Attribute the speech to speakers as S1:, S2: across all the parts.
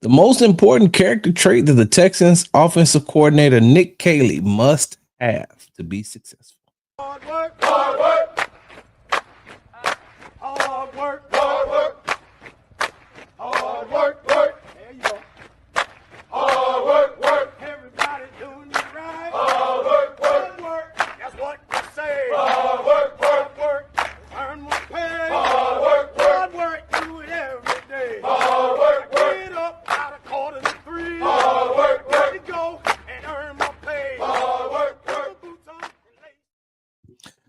S1: The most important character trait that the Texans offensive coordinator Nick Caley must have to be successful.
S2: Hard work, hard work, hard work, hard work, hard work, work. There you go. Hard work, work. Everybody doing it right. Hard work, work. That's what you say. Hard work, work. Earn more pay. Hard work. Do it every day. Hard work. Get up out of 2:45. Hard work. Ready to go and earn more pay. Hard work.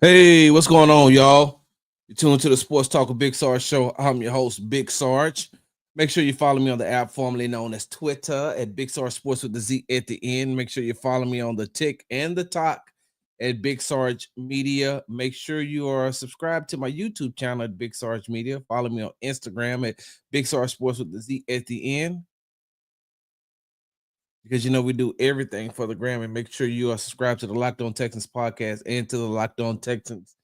S1: Hey, what's going on, y'all? You're tuned to the Sports Talk with Big Sarge show. I'm your host, Big Sarge. Make sure you follow me on the app formerly known as Twitter at Big Sarge Sports with the Z at the end. Make sure you follow me on the Tick and the Talk at Big Sarge Media. Make sure you are subscribed to my YouTube channel at Big Sarge Media. Follow me on Instagram at Big Sarge Sports with the Z at the end. Because, you know, we do everything for the gram. And make sure you are subscribed to the Locked On Texans podcast and to the Locked On Texans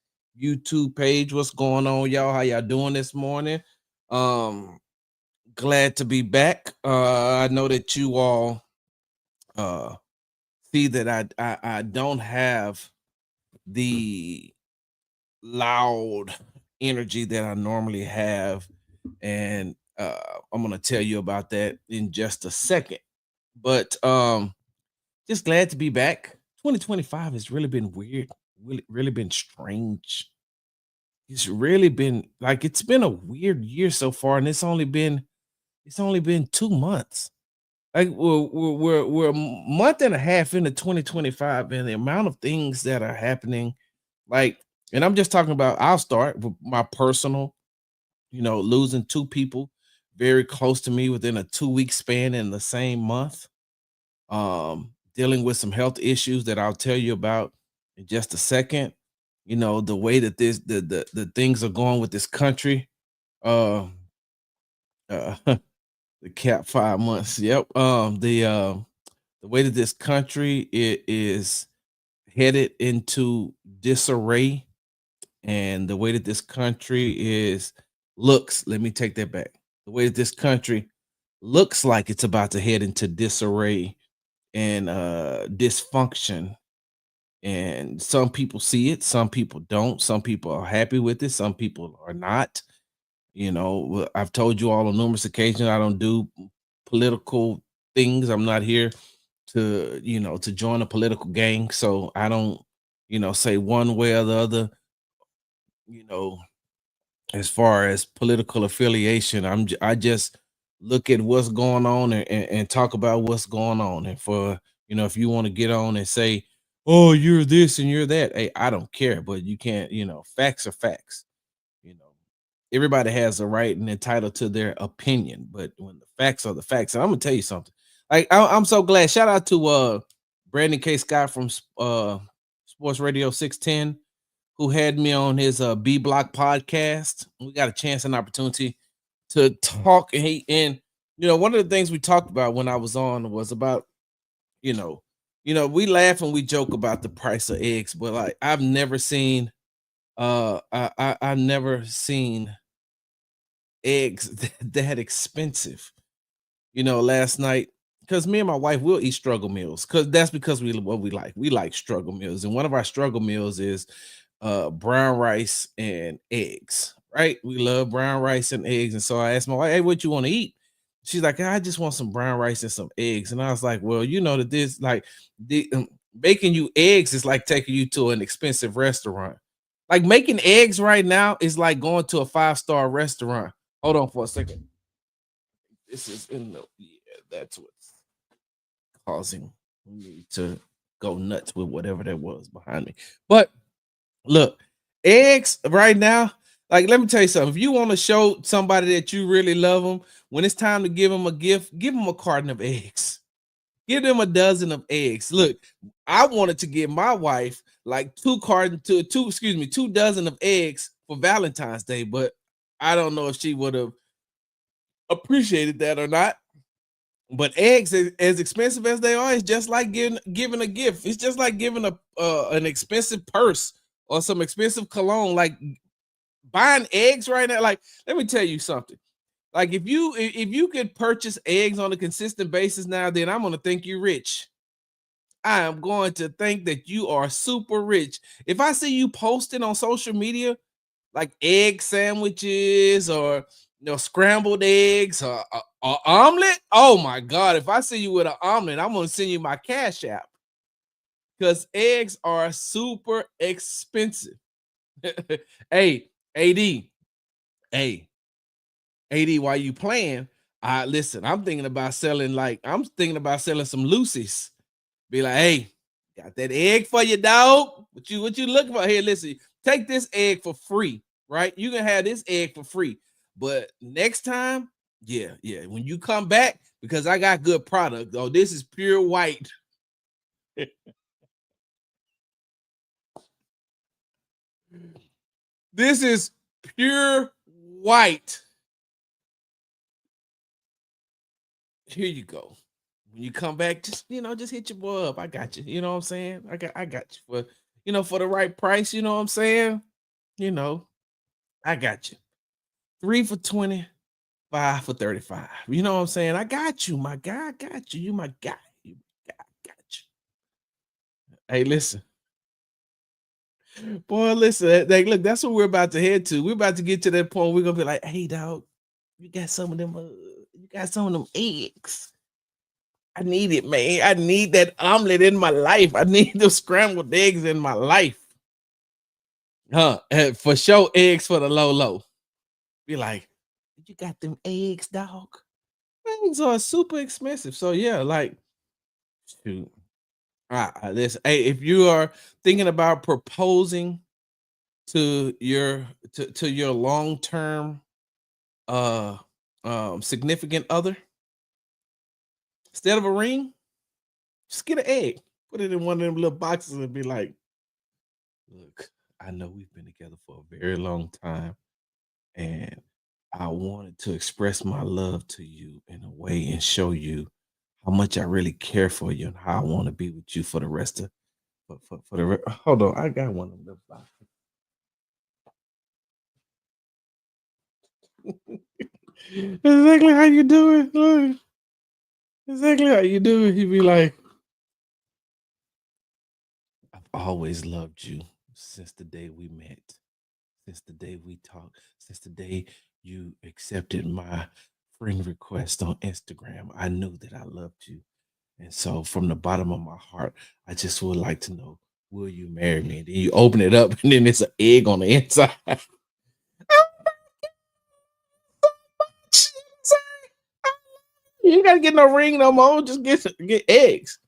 S1: YouTube page. What's going on, y'all? How y'all doing this morning? Glad to be back. I know that you all see that I don't have the loud energy that I normally have. And I'm going to tell you about that in just a second. But just glad to be back. 2025 has really been weird, really been strange. It's really been like it's been a weird year so far, and it's only been 2 months. Like we're a month and a half into 2025, and the amount of things that are happening, like, and I'm just talking about. I'll start with my personal, losing 2 people very close to me within a 2-week span in the same month. Dealing with some health issues that I'll tell you about in just a second. The way that the things are going with this country. The cap 5 months. Yep. The way that this country is headed into disarray, and the way that this country looks. Let me take that back. The way that this country looks like it's about to head into disarray and dysfunction. And some people see it, some people don't. Some people are happy with it, some people are not. I've told you all on numerous occasions I don't do political things. I'm not here to join a political gang. So I don't, say one way or the other, as far as political affiliation. I just look at what's going on and talk about what's going on. And for, if you want to get on and say, oh, you're this and you're that, hey, I don't care. But you can't, facts are facts. Everybody has a right and entitled to their opinion. But when the facts are the facts, and I'm gonna tell you something. Like I'm so glad. Shout out to Brandon K. Scott from Sports Radio 610, who had me on his B Block podcast. We got a chance and opportunity to talk, and one of the things we talked about when I was on was about, we laugh and we joke about the price of eggs, but like I've never seen I've never seen eggs that expensive. Last night, because me and my wife will eat struggle meals, because we like struggle meals, and one of our struggle meals is brown rice and eggs. Right, we love brown rice and eggs. And so I asked my wife, hey, what you want to eat? She's like, I just want some brown rice and some eggs. And I was like, well, that this, like, making you eggs is like taking you to an expensive restaurant. Like making eggs right now is like going to a 5-star restaurant. Hold on for a second. This is that's what's causing me to go nuts with whatever that was behind me. But look, eggs right now, like, let me tell you something. If you want to show somebody that you really love them, when it's time to give them a gift, give them a carton of eggs. Give them a dozen of eggs. Look, I wanted to give my wife like 2 dozen of eggs for Valentine's Day, but I don't know if she would have appreciated that or not. But eggs, as expensive as they are, it's just like giving a gift. It's just like giving an expensive purse or some expensive cologne. Like buying eggs right now. Like, let me tell you something. Like if you could purchase eggs on a consistent basis now, then I'm gonna think you're rich. I am going to think that you are super rich. If I see you posting on social media like egg sandwiches or scrambled eggs or omelet, oh my god! If I see you with an omelet, I'm gonna send you my Cash App because eggs are super expensive. Hey, AD, hey, AD, while you playing, I listen. I'm thinking about selling some Lucy's. Be like, hey, got that egg for you, dog. What you looking for? Here, listen, take this egg for free, right? You can have this egg for free. But next time, yeah, yeah. When you come back, because I got good product. Oh, this is pure white. This is pure white. Here you go. When you come back, just hit your boy up. I got you. You know what I'm saying? I got you for the right price. You know what I'm saying? You know, I got you. 3 for 20, 5 for 35. You know what I'm saying? I got you, my guy. I got you. You my guy. You my guy. I got you. Hey, listen. Boy, listen. Look, that's what we're about to head to. We're about to get to that point. We're gonna be like, hey, dog, you got some of them, eggs. I need it, man. I need that omelet in my life. I need those scrambled eggs in my life. Huh? For sure, eggs for the low low. Be like, you got them eggs, dog? Eggs are super expensive. So yeah, like shoot. Listen, hey, if you are thinking about proposing to your long-term uh significant other, instead of a ring, just get an egg. Put it in one of them little boxes and be like, look, I know we've been together for a very long time, and I wanted to express my love to you in a way and show you how much I really care for you and how I want to be with you for the rest of for the hold on, I got one of them boxes. Exactly how you do it. Look, exactly how you do it. He'd be like, I've always loved you since the day we met, since the day we talked, since the day you accepted my friend request on Instagram. I knew that I loved you. And so from the bottom of my heart, I just would like to know, will you marry me? And then you open it up and then there's an egg on the inside. You gotta get no ring no more. Just get eggs.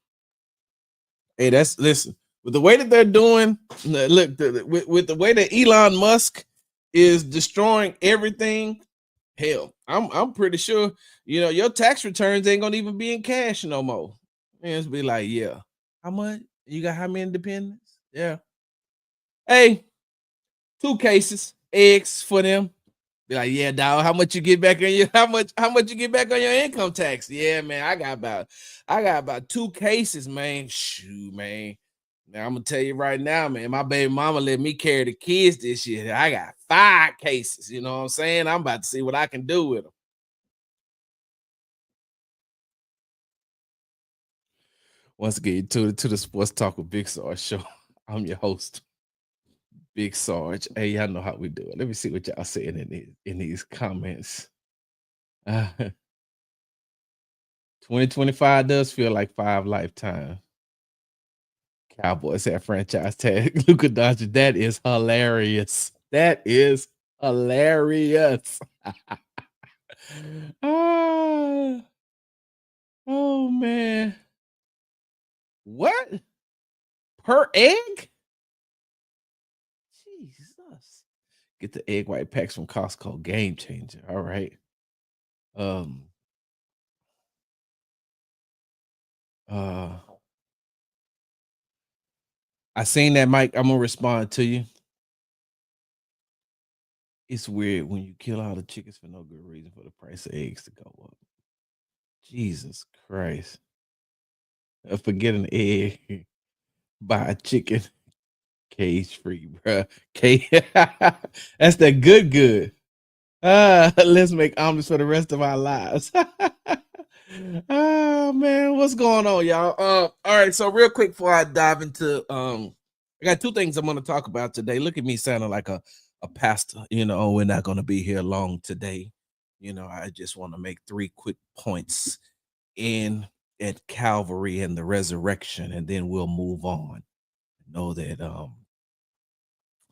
S1: Hey, that's listen. With the way that they're doing, look, with the way that Elon Musk is destroying everything, hell, I'm pretty sure your tax returns ain't gonna even be in cash no more. And it's be like, yeah, how much? You got how many dependents? Yeah. Hey, 2 cases, eggs for them. Be like, yeah, dog. How much you get back on your how much you get back on your income tax? Yeah, man. I got about 2 cases, man. Shoot, man. Now I'm gonna tell you right now, man. My baby mama let me carry the kids this year. I got 5 cases. You know what I'm saying? I'm about to see what I can do with them. Once again, to the Sports Talk with Big Sarge show. I'm your host, Big Sarge. Hey, y'all know how we do it. Let me see what y'all saying in these comments. 2025 does feel like 5 lifetimes. Cowboys have franchise tag. Luka Doncic. That is hilarious. That is hilarious. Ah, oh man. What? Per egg? Jesus. Get the egg white packs from Costco. Game changer. All right. Um uh I seen that, Mike. I'm gonna respond to you. It's weird when you kill all the chickens for no good reason for the price of eggs to go up. Jesus Christ. Forget an egg. Buy a chicken. Cage free, bruh. Cage. That's that good. Let's make omelets for the rest of our lives. Oh man, what's going on, y'all? All right, so real quick before I dive into I got two things I'm gonna talk about today. Look at me sounding like a pastor, we're not gonna be here long today. I just want to make three quick points in at Calvary and the resurrection, and then we'll move on. Know that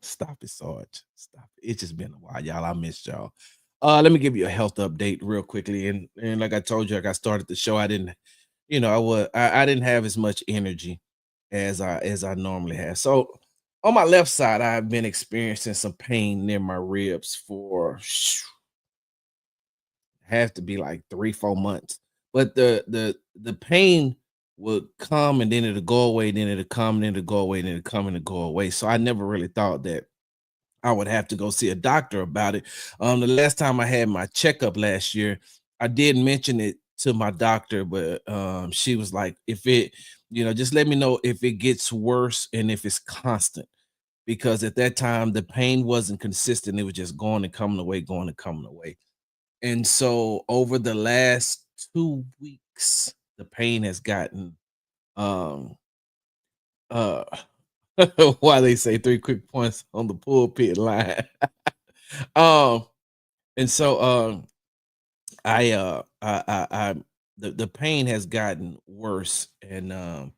S1: stop it, Sarge. Stop it. It's just been a while, y'all. I missed y'all. Let me give you a health update real quickly. And like I told you, like I started the show, I didn't, I didn't have as much energy as I normally have. So on my left side, I've been experiencing some pain near my ribs for have to be like 3, 4 months. But the pain would come and then it'll go away, then it'll come, and then it'll go away, then it'll come and it'll go away. So I never really thought that I would have to go see a doctor about it. The last time I had my checkup last year, I did mention it to my doctor, but she was like, if it, just let me know if it gets worse and if it's constant. Because at that time, the pain wasn't consistent. It was just going and coming away, going and coming away. And so over the last 2 weeks, the pain has gotten um uh why they say three quick points on the pulpit line. um and so I the pain has gotten worse. And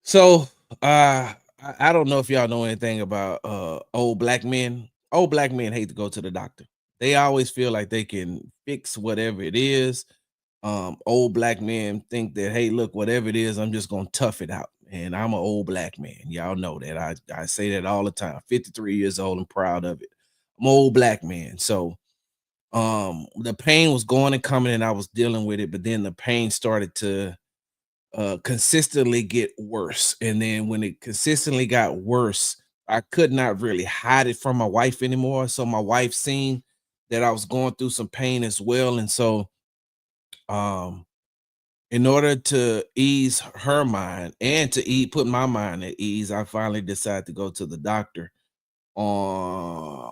S1: so I don't know if y'all know anything about old black men. Old black men hate to go to the doctor. They always feel like they can fix whatever it is. Old black men think that, hey, look, whatever it is, I'm just gonna tough it out. And I'm an old black man. Y'all know that. I say that all the time. 53 years old and proud of it. I'm an old black man. So the pain was going and coming and I was dealing with it, but then the pain started to consistently get worse. And then when it consistently got worse, I could not really hide it from my wife anymore. So my wife seen that I was going through some pain as well. And so um in order to ease her mind and to put my mind at ease, I finally decided to go to the doctor on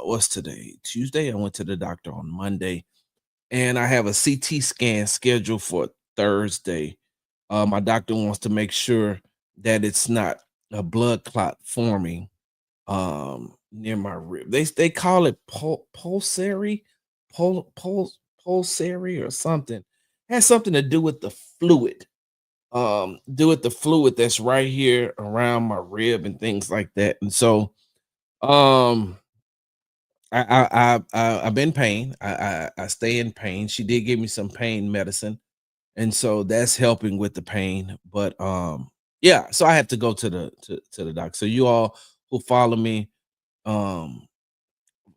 S1: what's today? Tuesday. I went to the doctor on Monday and I have a CT scan scheduled for Thursday. My doctor wants to make sure that it's not a blood clot forming near my rib. They call it pulsary, pulsary or something. Has something to do with the fluid. Do with the fluid that's right here around my rib and things like that. And so um I've been in pain. I stay in pain. She did give me some pain medicine, and so that's helping with the pain. But yeah, so I have to go to the doctor. So you all who follow me, um,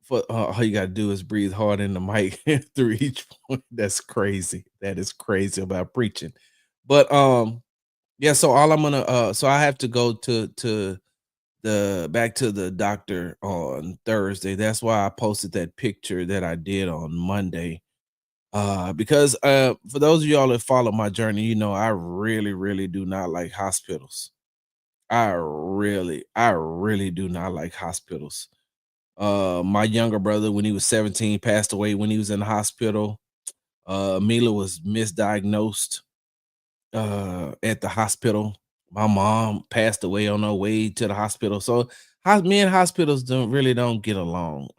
S1: for all you gotta do is breathe hard in the mic through each point. That's crazy. That is crazy about preaching. But yeah. So all I'm gonna so I have to go to the back to the doctor on Thursday. That's why I posted that picture that I did on Monday. Because for those of y'all that follow my journey, I really, really do not like hospitals. I really do not like hospitals. My younger brother, when he was 17, passed away when he was in the hospital. Mila was misdiagnosed at the hospital. My mom passed away on her way to the hospital. So me and hospitals don't get along.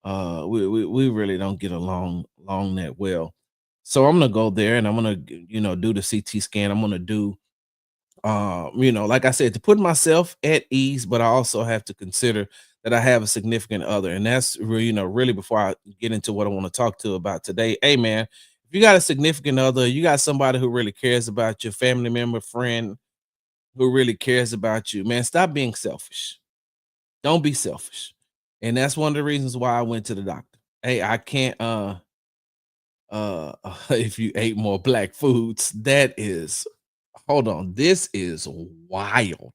S1: We really don't get along that well. So I'm gonna go there and I'm gonna do the CT scan. I'm gonna do like I said, to put myself at ease, but I also have to consider that I have a significant other. And that's really before I get into what I want to talk to about today. Hey man, if you got a significant other, you got somebody who really cares about your family member, friend who really cares about you, man, stop being selfish. Don't be selfish. And that's one of the reasons why I went to the doctor. Hey, I can't if you ate more black foods, that is hold on, this is wild.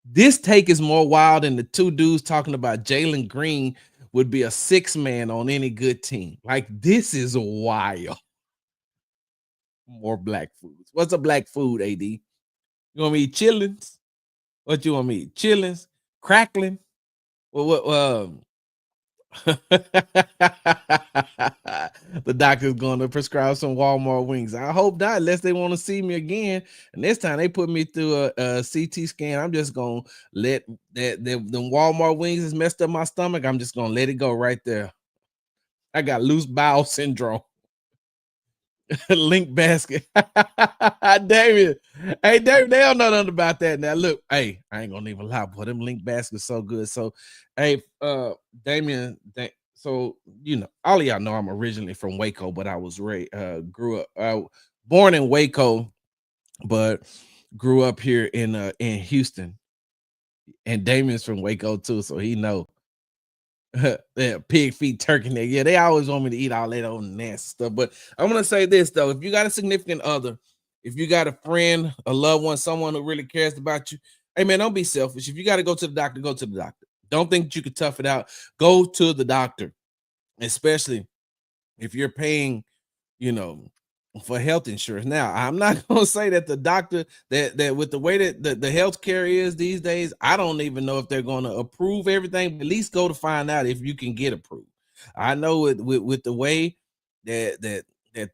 S1: This take is more wild than the two dudes talking about Jalen Green would be a six man on any good team. Like, this is wild. More black foods. What's a black food, AD? You want me to eat chillins? What you want me to eat? Chillins? Crackling? Well, what? The doctor's going to prescribe some Walmart wings. I hope not, unless they want to see me again. And this time they put me through a CT scan. I'm just gonna let the Walmart wings has messed up my stomach. I'm just gonna let it go right there. I got loose bowel syndrome. Link basket. David. Hey, David, they don't know nothing about that. Now, look, hey, I ain't gonna even lie, boy. Them link baskets so good. So, hey, Damien, so all of y'all know I'm originally from Waco, but I was grew up born in Waco, but grew up here in Houston. And Damien's from Waco too, so he know. Yeah, pig feet, turkey neck. Yeah, they always want me to eat all that old nasty stuff. But I'm gonna say this though: if you got a significant other, if you got a friend, a loved one, someone who really cares about you, hey man, don't be selfish. If you got to go to the doctor, go to the doctor. Don't think that you could tough it out. Go to the doctor, especially if you're paying, you know, for health insurance. Now, I'm not gonna say that the doctor that with the way that the healthcare is these days, I don't even know if they're gonna approve everything, but at least go to find out if you can get approved. I know with the way that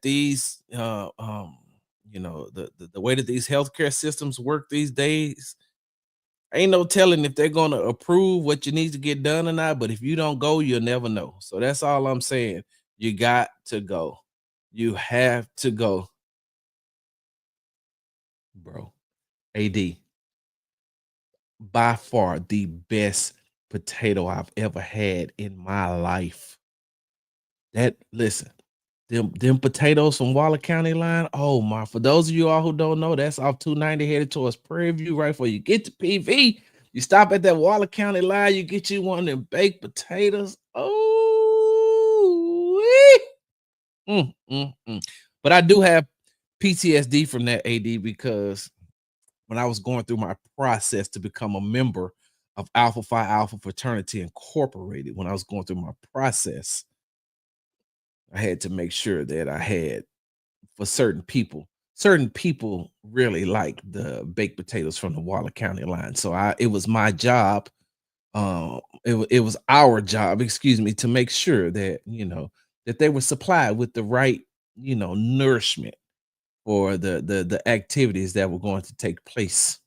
S1: these the way that these healthcare systems work these days, ain't no telling if they're gonna approve what you need to get done or not. But if you don't go, you'll never know. So that's all I'm saying. You got to go. You have to go, bro. AD, by far the best potato I've ever had in my life. That listen, them potatoes from Waller County line. Oh my! For those of you all who don't know, that's off 290 headed towards Prairie View. Right before you get to PV, you stop at that Waller County line. You get you one of them baked potatoes. Oh, but I do have PTSD from that AD because when I was going through my process to become a member of Alpha Phi Alpha Fraternity Incorporated, when I was going through my process, I had to make sure that I had for certain people really like the baked potatoes from the Waller County line. So it was my job, it was our job, excuse me, to make sure that that they were supplied with the right nourishment for the activities that were going to take place.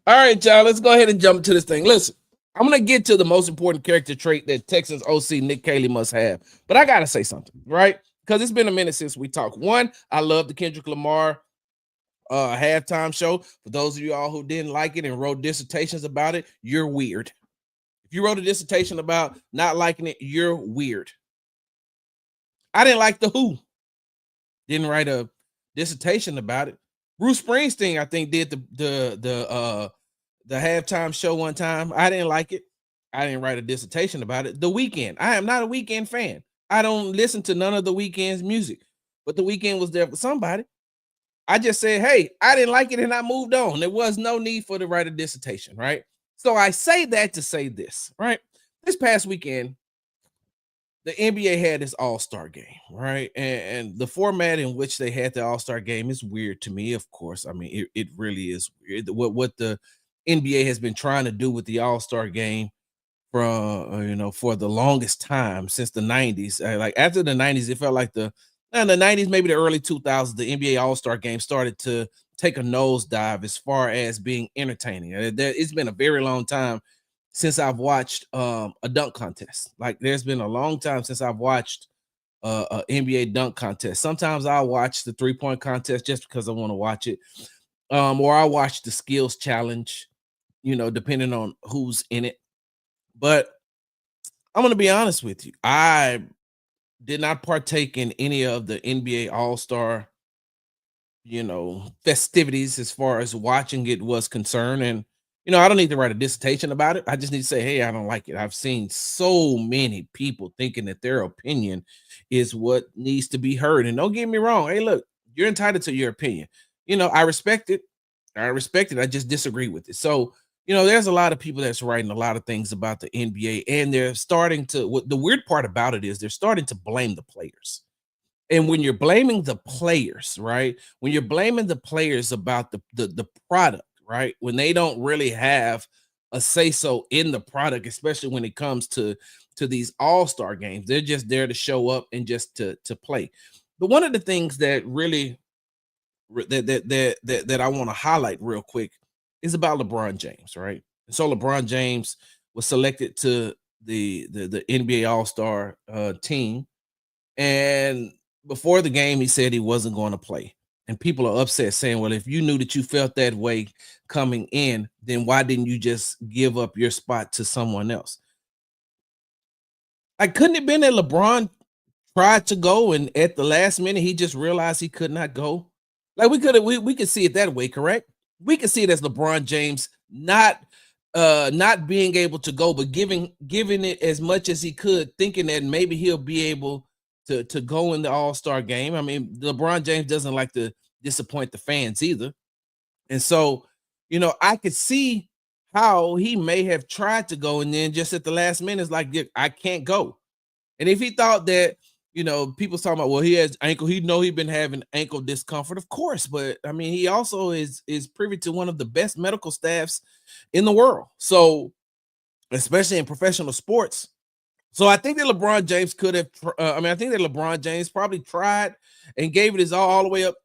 S1: All right, y'all, let's go ahead and jump into this thing. Listen, I'm gonna get to the most important character trait that Texans OC Nick Caley must have, but I gotta say something, right? Because it's been a minute since we talked. One, I love the Kendrick Lamar halftime show. For those of you all who didn't like it and wrote dissertations about it, you're weird. If you wrote a dissertation about not liking it, you're weird. I didn't like the Who. Didn't write a dissertation about it. Bruce Springsteen, I think, did the halftime show one time. I didn't like it. I didn't write a dissertation about it. The Weeknd. I am not a Weeknd fan. I don't listen to none of the Weeknd's music, but the Weeknd was there for somebody. I just said, hey, I didn't like it and I moved on. There was no need for to write a dissertation, right? So I say that to say this, right? This past weekend, the NBA had this All-Star game, right? And the format in which they had the All-Star game is weird to me, of course. I mean, it really is weird. What the NBA has been trying to do with the All-Star game from for the longest time since the 90s. Like after the 90s, it felt like in the 90s, maybe the early 2000s, the NBA All-Star game started to take a nosedive as far as being entertaining. It's been a very long time since I've watched a dunk contest. Like there's been a long time since I've watched a NBA dunk contest. Sometimes I'll watch the 3-point contest just because I want to watch it. Or I'll watch the skills challenge, depending on who's in it. But I'm gonna be honest with you. I did not partake in any of the NBA All-Star, festivities as far as watching it was concerned. And I don't need to write a dissertation about it. I just need to say, hey, I don't like it. I've seen so many people thinking that their opinion is what needs to be heard. And don't get me wrong. Hey, look, you're entitled to your opinion. I respect it. I respect it. I just disagree with it. So, there's a lot of people that's writing a lot of things about the NBA, and they're starting to. What the weird part about it is they're starting to blame the players. And when you're blaming the players, right? When you're blaming the players about the product, right? When they don't really have a say so in the product, especially when it comes to these all-star games. They're just there to show up and just to play. But one of the things that really that I want to highlight real quick is about LeBron James, right? And so LeBron James was selected to the NBA All-Star team, and before the game, he said he wasn't going to play. And people are upset saying, well, if you knew that you felt that way coming in, then why didn't you just give up your spot to someone else? Like, couldn't it have been that LeBron tried to go and at the last minute he just realized he could not go? Like we could see it that way, correct? We could see it as LeBron James not being able to go, but giving it as much as he could, thinking that maybe he'll be able to go in the All-Star game. I mean, LeBron James doesn't like to disappoint the fans either. And so, I could see how he may have tried to go and then just at the last minute is like, "Yeah, I can't go." And if he thought that, people's talking about, well, he has ankle, he'd been having ankle discomfort, of course, but I mean, he also is privy to one of the best medical staffs in the world. So, especially in professional sports. So I think that LeBron James could have. I think that LeBron James probably tried and gave it his all the way up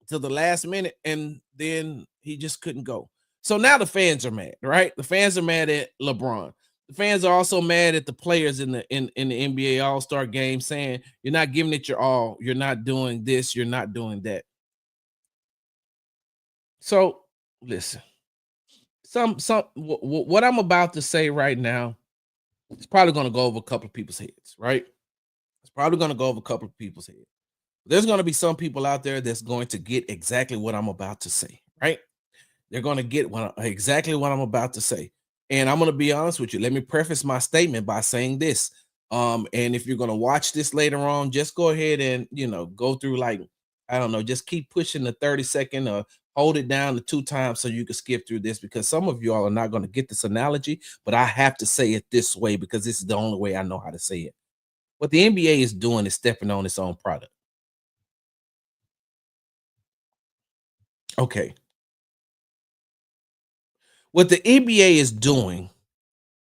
S1: to the last minute, and then he just couldn't go. So now the fans are mad, right? The fans are mad at LeBron. The fans are also mad at the players in the NBA All-Star game, saying you're not giving it your all, you're not doing this, you're not doing that. So listen, what I'm about to say right now, it's probably going to go over a couple of people's heads, right? It's probably going to go over a couple of people's heads. There's going to be some people out there that's going to get exactly what I'm about to say, right? They're going to get exactly what I'm about to say. And I'm going to be honest with you. Let me preface my statement by saying this. And if you're going to watch this later on, just go ahead and, go through like, I don't know, just keep pushing the 30-second or hold it down to 2 times so you can skip through this because some of y'all are not going to get this analogy, but I have to say it this way because this is the only way I know how to say it. What the NBA is doing is stepping on its own product. Okay. What the NBA is doing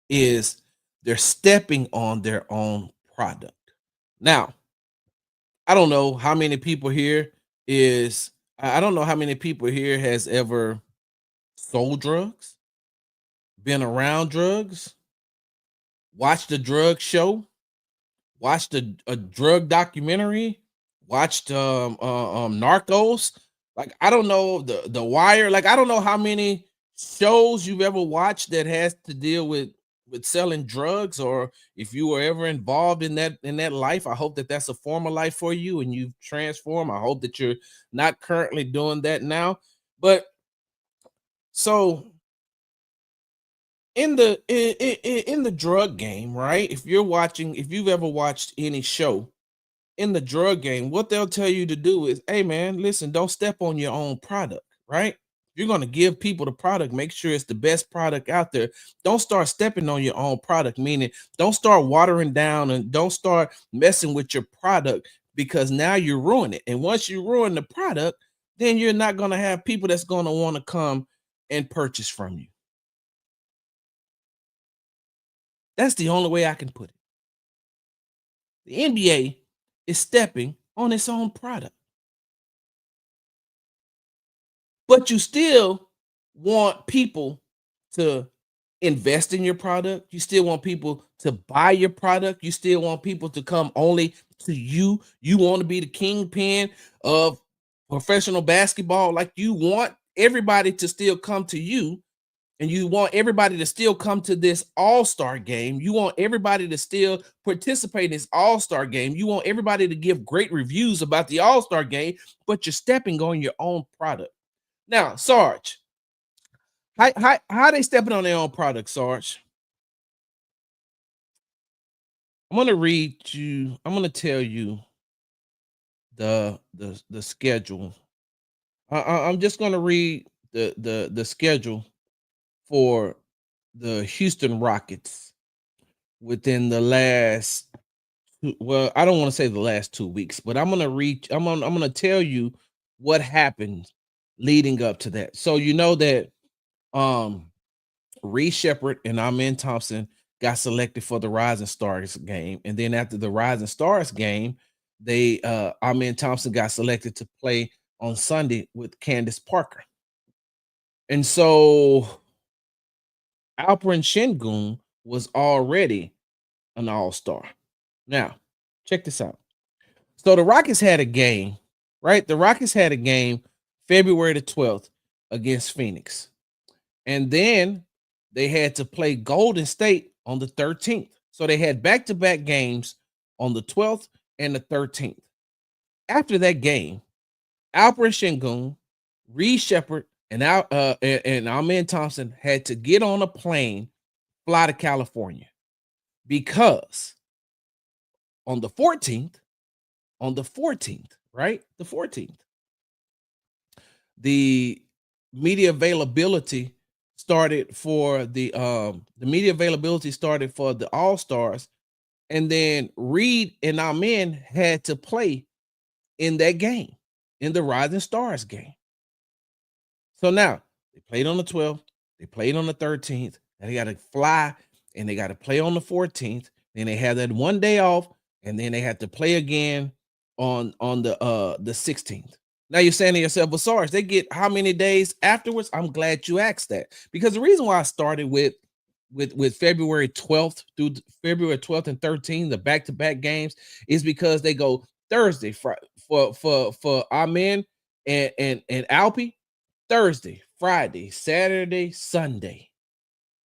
S1: is they're stepping on their own product. Now, I don't know how many people here is I don't know how many people here has ever sold drugs, been around drugs, watched a drug show, watched a drug documentary, watched Narcos. Like I don't know the Wire. Like I don't know how many shows you've ever watched that has to deal with selling drugs, or if you were ever involved in that life. I hope that that's a former life for you and you've transformed. I hope that you're not currently doing that now. But so in the drug game, right? If you've ever watched any show in the drug game, what they'll tell you to do is, hey man, listen, don't step on your own product, right? You're going to give people the product, make sure it's the best product out there. Don't start stepping on your own product, meaning don't start watering down and don't start messing with your product because now you ruin it. And once you ruin the product, then you're not going to have people that's going to want to come and purchase from you. That's the only way I can put it. The NBA is stepping on its own product. But you still want people to invest in your product. You still want people to buy your product. You still want people to come only to you. You want to be the kingpin of professional basketball. Like you want everybody to still come to you, and you want everybody to still come to this all-star game. You want everybody to still participate in this all-star game. You want everybody to give great reviews about the all-star game, but you're stepping on your own product. Now, Sarge, how they stepping on their own product, Sarge? I'm gonna tell you the schedule. I'm just gonna read the schedule for the Houston Rockets within the last well, I don't want to say the last 2 weeks, but I'm gonna tell you what happened leading up to that. So you know that um Reed Shepard and Amen Thompson got selected for the Rising Stars game. And then after the Rising Stars game, they Amen Thompson got selected to play on Sunday with Candace Parker. And so Alperen Şengün was already an all-star. Now, check this out. So the Rockets had a game, right? The Rockets had a game February the 12th against Phoenix. And then they had to play Golden State on the 13th. So they had back-to-back games on the 12th and the 13th. After that game, Alperen Şengün, Reed Shepard, and Amen Thompson had to get on a plane, fly to California, because on the 14th, right? The 14th, the media availability started for the All-Stars, and then Reed and Amen had to play in that game, in the Rising Stars game. So now they played on the 12th, they played on the 13th, and they got to fly and they got to play on the 14th. Then they had that one day off, and then they had to play again on the 16th. Now you're saying to yourself, well, Sarge, they get how many days afterwards? I'm glad you asked that, because the reason why I started with February 12th through February 12th and 13th, the back-to-back games, is because they go Thursday for Amen and Alpy, Thursday, Friday, Saturday, Sunday.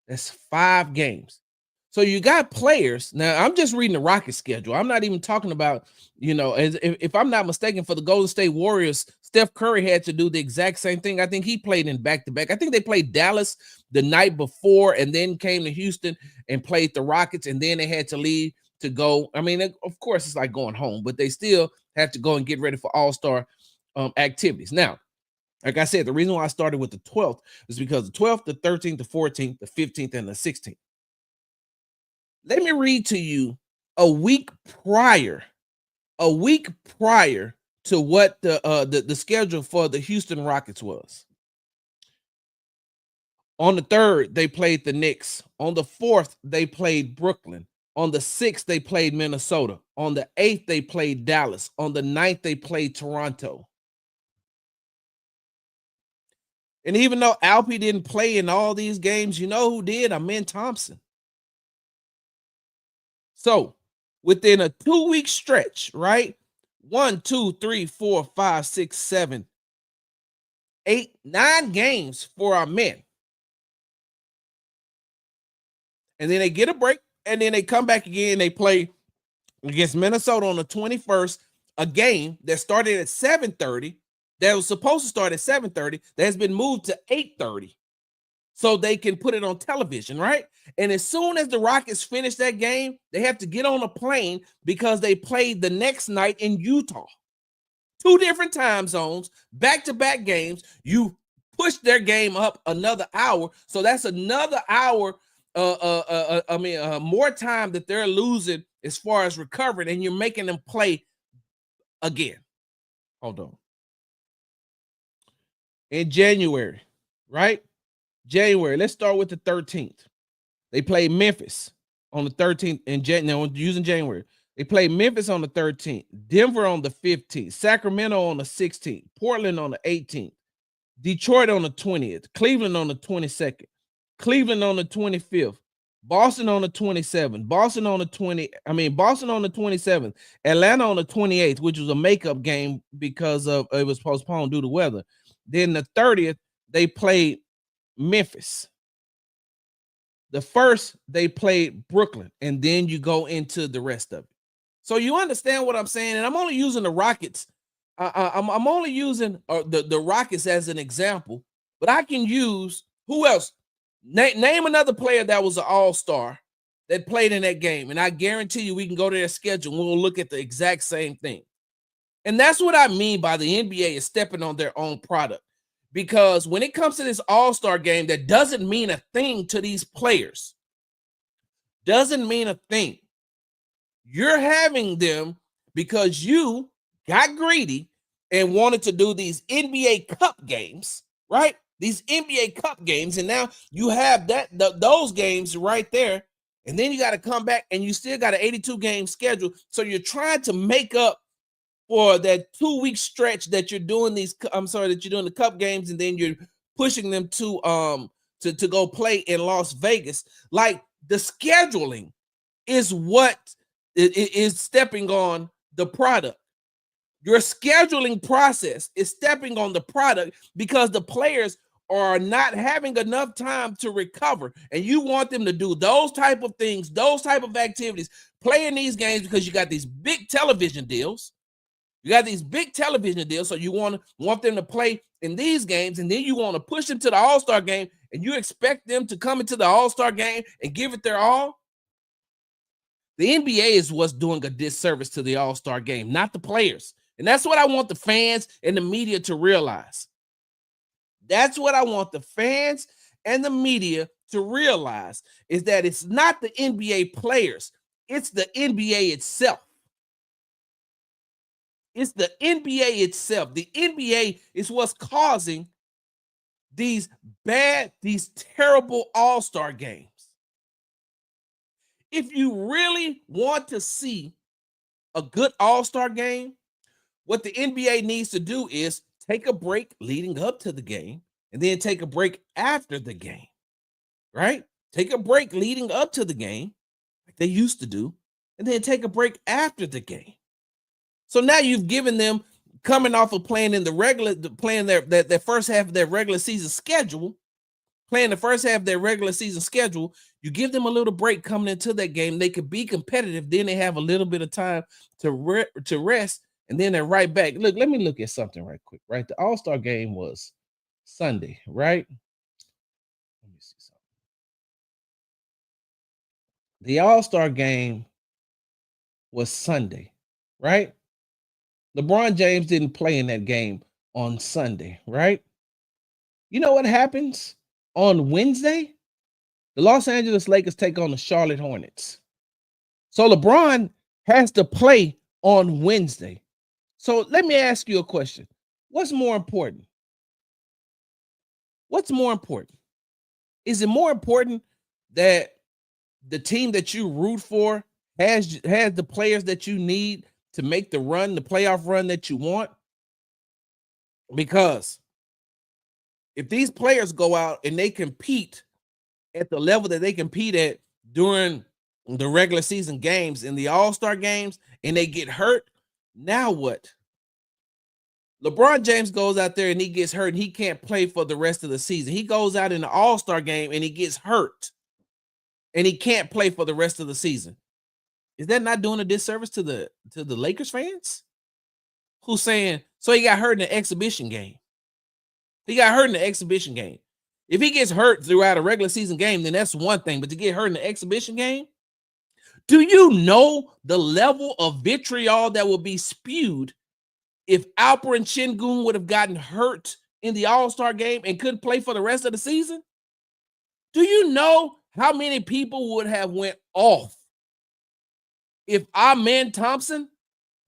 S1: That's 5 games. So you got players. Now, I'm just reading the Rockets schedule. I'm not even talking about, if I'm not mistaken, for the Golden State Warriors, Steph Curry had to do the exact same thing. I think he played in back-to-back. I think they played Dallas the night before and then came to Houston and played the Rockets, and then they had to leave to go. I mean, of course, it's like going home, but they still have to go and get ready for All-Star activities. Now, like I said, the reason why I started with the 12th is because the 12th, the 13th, the 14th, the 15th, and the 16th. Let me read to you a week prior to what the schedule for the Houston Rockets was. On the 3rd, they played the Knicks. On the 4th, they played Brooklyn. On the 6th, they played Minnesota. On the 8th, they played Dallas. On the 9th, they played Toronto. And even though Alpy didn't play in all these games, you know who did? Amen Thompson. So within a 2-week stretch, right? 1, 2, 3, 4, 5, 6, 7, 8, 9 games for our men. And then they get a break, and then they come back again. They play against Minnesota on the 21st, a game that started at 7:30, that was supposed to start at 7:30, that has been moved to 8:30, so they can put it on television, right? And as soon as the Rockets finish that game, they have to get on a plane because they played the next night in Utah. 2 different time zones, back-to-back games. You push their game up another hour, so that's another hour. More time that they're losing as far as recovering, and you're making them play again. Hold on. In January, right? January. Let's start with the 13th. They played Memphis on the 13th in January. Using January. They played Memphis on the 13th, Denver on the 15th, Sacramento on the 16th, Portland on the 18th, Detroit on the 20th, Cleveland on the 22nd, Cleveland on the 25th, Boston on the 27th, Boston on the 27th, Atlanta on the 28th, which was a makeup game because of it was postponed due to weather. Then the 30th, they played Memphis. The 1st, they played Brooklyn, and then you go into the rest of it. So you understand what I'm saying? And I'm only using the Rockets. I'm only using the Rockets as an example, but I can use who else? Name another player that was an all-star that played in that game, and I guarantee you we can go to their schedule and we'll look at the exact same thing. And that's what I mean by the NBA is stepping on their own product. Because when it comes to this all-star game, that doesn't mean a thing to these players. Doesn't mean a thing. You're having them because you got greedy and wanted to do these NBA Cup games, right? These NBA Cup games, and now you have those games right there, and then you got to come back and you still got an 82 game schedule. So you're trying to make up for that 2-week stretch that you're doing that you're doing the Cup games, and then you're pushing them to go play in Las Vegas. Like, the scheduling is what is stepping on the product. Your scheduling process is stepping on the product because the players are not having enough time to recover, and you want them to do those type of things, those type of activities, playing these games because you got these big television deals. You got these big television deals, so you want them to play in these games, and then you want to push them to the All-Star game, and you expect them to come into the All-Star game and give it their all. The NBA is what's doing a disservice to the All-Star game, not the players. And that's what I want the fans and the media to realize. That's what I want the fans and the media to realize, is that it's not the NBA players, it's the NBA itself. It's the NBA itself. The NBA is what's causing these terrible All-Star games. If you really want to see a good All-Star game, what the NBA needs to do is take a break leading up to the game, and then take a break after the game, right? Take a break leading up to the game, like they used to do, and then take a break after the game. So now you've given them, coming off of playing in their first half of their regular season schedule, playing the first half of their regular season schedule, you give them a little break coming into that game. They could be competitive. Then they have a little bit of time to rest, and then they're right back. Look, let me look at something right quick, right? The All-Star game was Sunday, right? Let me see something. The All-Star game was Sunday, right? LeBron James didn't play in that game on Sunday, right? You know what happens on Wednesday? The Los Angeles Lakers take on the Charlotte Hornets. So LeBron has to play on Wednesday. So let me ask you a question. What's more important? What's more important? Is it more important that the team that you root for has the players that you need to make the run, the playoff run that you want? Because if these players go out and they compete at the level that they compete at during the regular season games and the All-Star games, and they get hurt, now what? LeBron James goes out there and he gets hurt and he can't play for the rest of the season. He goes out in the All-Star game and he gets hurt and he can't play for the rest of the season. Is that not doing a disservice to the Lakers fans? Who's saying, so he got hurt in the exhibition game. He got hurt in the exhibition game. If he gets hurt throughout a regular season game, then that's one thing. But to get hurt in the exhibition game, do you know the level of vitriol that will be spewed if Alperen Sengun would have gotten hurt in the All-Star game and couldn't play for the rest of the season? Do you know how many people would have went off if Amen Thompson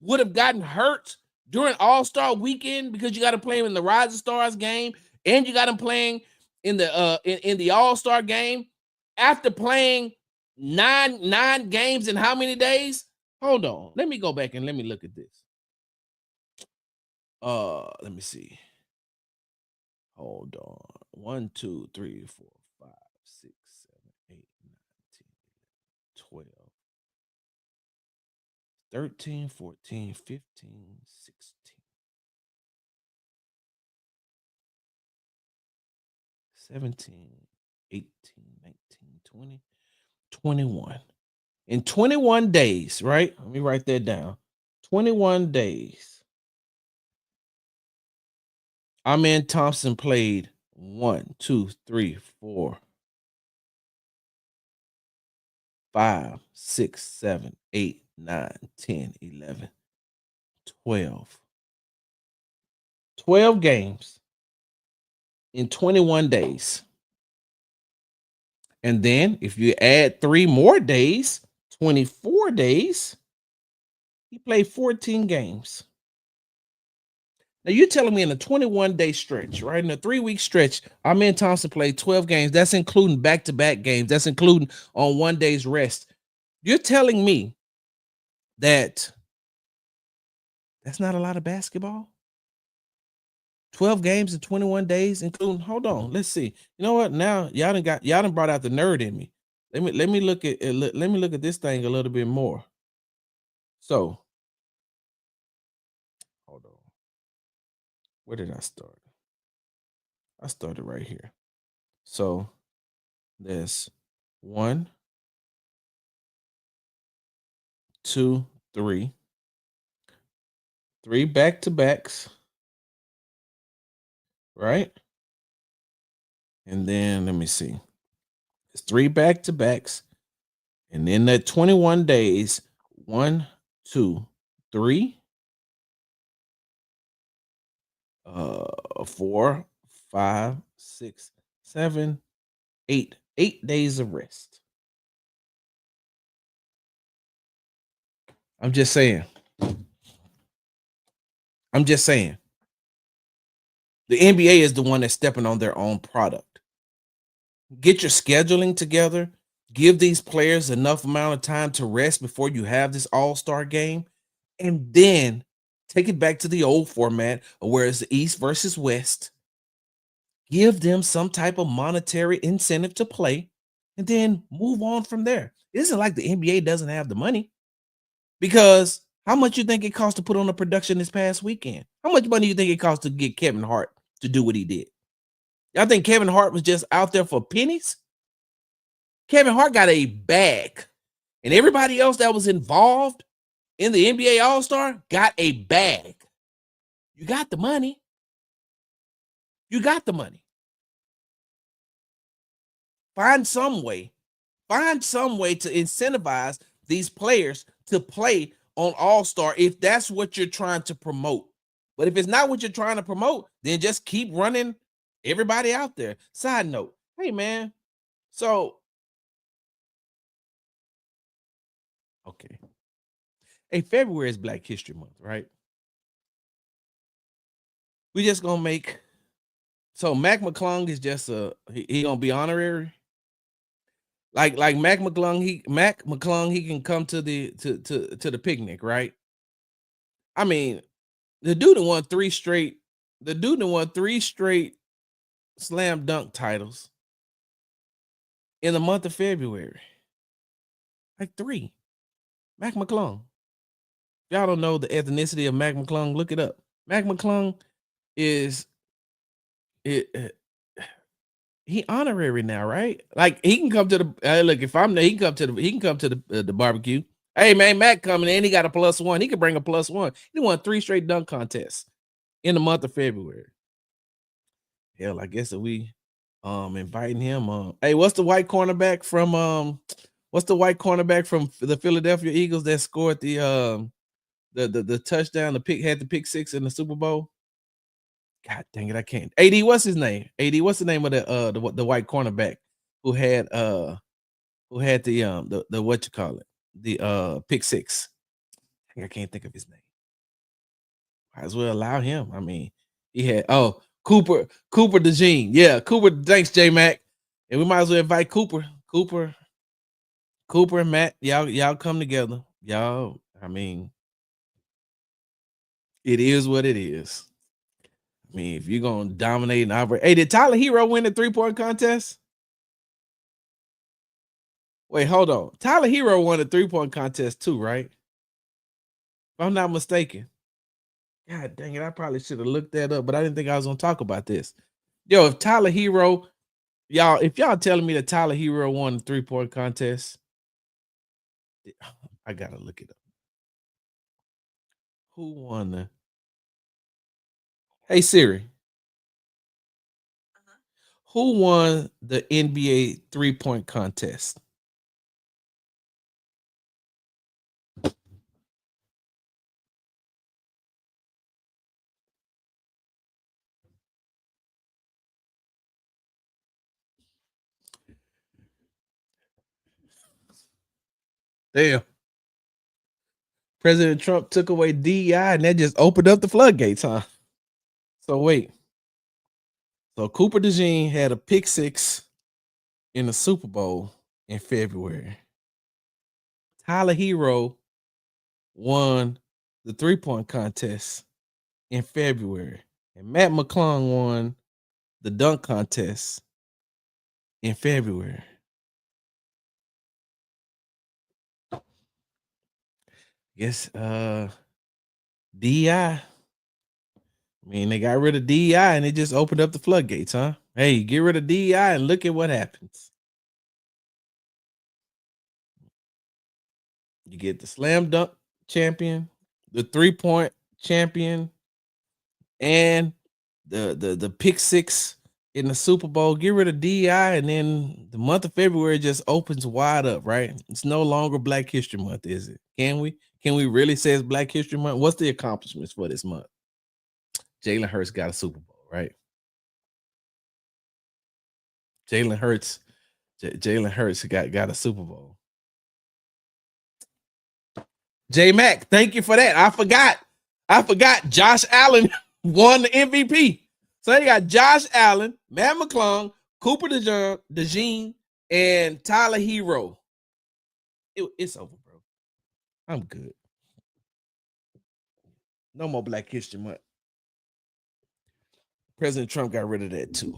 S1: would have gotten hurt during All-Star weekend, because you got to play him in the Rising Stars game and you got him playing in the All-Star game after playing nine games in how many days? Hold on. Let me go back and let me look at this. Let me see. Hold on. 1, 2, 3, 4, 5, 6, 7, 8, 9, 10, 12, 13, 14, 15, 16, 17, 18, 19, 20, 21. In 21 days, right? Let me write that down. 21 days. Amen Thompson played 1, 2, 3, 4, 5, 6, 7, 8, 9, 10, 11, 12. 12 games in 21 days. And then if you add 3 more days, 24 days, He played 14 games. Now you're telling me in a 21-day stretch, right? In a 3-week stretch, Amen Thompson played 12 games. That's including back-to-back games. That's including on 1 day's rest. You're telling me that that's not a lot of basketball? 12 games in 21 days, including. Hold on, let's see. You know what? Now y'all done brought out the nerd in me. Let me look at let me look at this thing a little bit more. So hold on. Where did I start? I started right here. So there's 1, 2, 3. 3 back-to-backs, right? And then let me see. It's 3 back-to-backs. And then that 21 days, 1, 2, 3, 4, 5, 6, 7, 8. 8 days of rest. I'm just saying. I'm just saying. The NBA is the one that's stepping on their own product. Get your scheduling together. Give these players enough amount of time to rest before you have this all-star game. And then take it back to the old format of where it's the East versus West. Give them some type of monetary incentive to play and then move on from there. It isn't like the NBA doesn't have the money, because how much you think it cost to put on a production this past weekend? How much money you think it cost to get Kevin Hart to do what he did? Y'all think Kevin Hart was just out there for pennies? Kevin Hart got a bag, and everybody else that was involved in the NBA All-Star got a bag. You got the money. You got the money. Find some way to incentivize these players to play on All-Star if that's what you're trying to promote. But if it's not what you're trying to promote, then just keep running everybody out there. Side note, hey man, so okay. Hey, February is Black History Month, right? We just gonna make so Mac McClung is just he gonna be honorary. Like Mac McClung, he can come to the picnic, right? I mean, the dude that won 3 straight, slam dunk titles in the month of February. Like 3. Mac McClung. If y'all don't know the ethnicity of Mac McClung, look it up. Mac McClung is he honorary now, right? Like he can come to the look. If I'm there, he can come to the barbecue. Hey man, Mac coming in. He got a +1. He can bring a +1. He won 3 straight dunk contests in the month of February. Hell, I guess that we inviting him. Hey, what's the white cornerback from the Philadelphia Eagles that scored the touchdown, had the pick 6 in the Super Bowl? God dang it, I can't. AD, what's his name? AD, what's the name of the white cornerback who had the what you call it? The pick 6. I can't think of his name. Might as well allow him. I mean, he had Cooper DeJean. Yeah, Cooper. Thanks, J Mac. And we might as well invite Cooper and Matt. Y'all come together. Y'all, I mean, it is what it is. I mean, if you're gonna dominate and operate. Hey, did Tyler Hero win the 3-point contest? Wait, hold on. Tyler Hero won the 3-point contest too, right? If I'm not mistaken. God dang it, I probably should have looked that up, but I didn't think I was gonna talk about this. Yo, if Tyler Hero, if y'all telling me that Tyler Hero won the 3-point contest, I gotta look it up. Who won the Hey Siri? Who won the NBA 3-point contest? Damn. President Trump took away DEI and that just opened up the floodgates, huh? So wait. So Cooper DeJean had a pick six in the Super Bowl in February. Tyler Hero won the 3-point contest in February. And Matt McClung won the dunk contest in February. Guess DEI. I mean, they got rid of DEI and it just opened up the floodgates, huh? Hey, get rid of DEI and look at what happens. You get the slam dunk champion, the 3-point champion, and the pick six in the Super Bowl. Get rid of DEI, and then the month of February just opens wide up, right? It's no longer Black History Month, is it? Can we really say it's Black History Month? What's the accomplishments for this month? Jalen Hurts got a Super Bowl, right? Jalen Hurts got a Super Bowl. J Mac, thank you for that. I forgot Josh Allen won the MVP. So they got Josh Allen, Matt McClung, Cooper DeJean, and Tyler Hero. It's over, bro. I'm good. No more Black History Month. President Trump got rid of that too.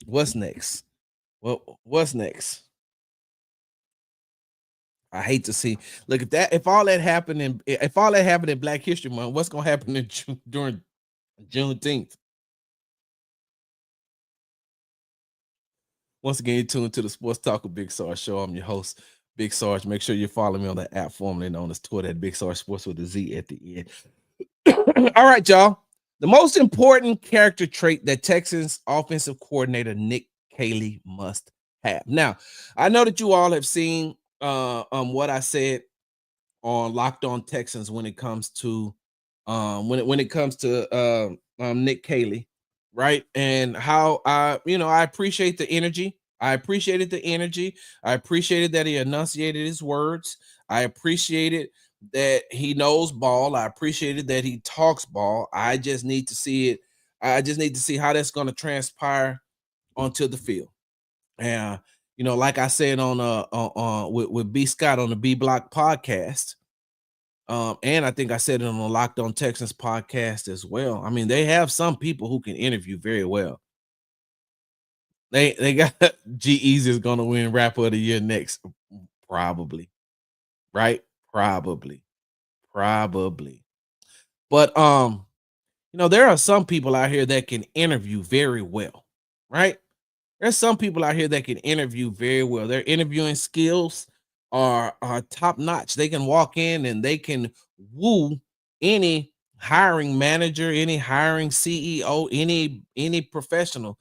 S1: What's next? Well, what's next? I hate to see. Look, if all that happened in Black History Month, what's gonna happen during Juneteenth? Once again, you're tuned to the Sports Talk with Big Sarge show. I'm your host, Big Sarge. Make sure you follow me on the app formerly known as Twitter at Big Sarge Sports with a Z at the end. All right, y'all. The most important character trait that Texans offensive coordinator Nick Caley must have. Now, I know that you all have seen what I said on Locked On Texans when it comes to Nick Caley, right? And how I appreciate the energy. I appreciated the energy. I appreciated that he enunciated his words. I appreciated that he knows ball. I appreciated that he talks ball. I just need to see it. I just need to see how that's going to transpire onto the field. And like I said on with B Scott on the B Block podcast, and I think I said it on the Locked On Texans podcast as well. I mean, they have some people who can interview very well. They got G-Eazy is going to win Rapper of the Year next, probably, right? Probably. But there are some people out here that can interview very well, right? There's some people out here that can interview very well. Their interviewing skills are top notch. They can walk in and they can woo any hiring manager, any hiring CEO, any professional.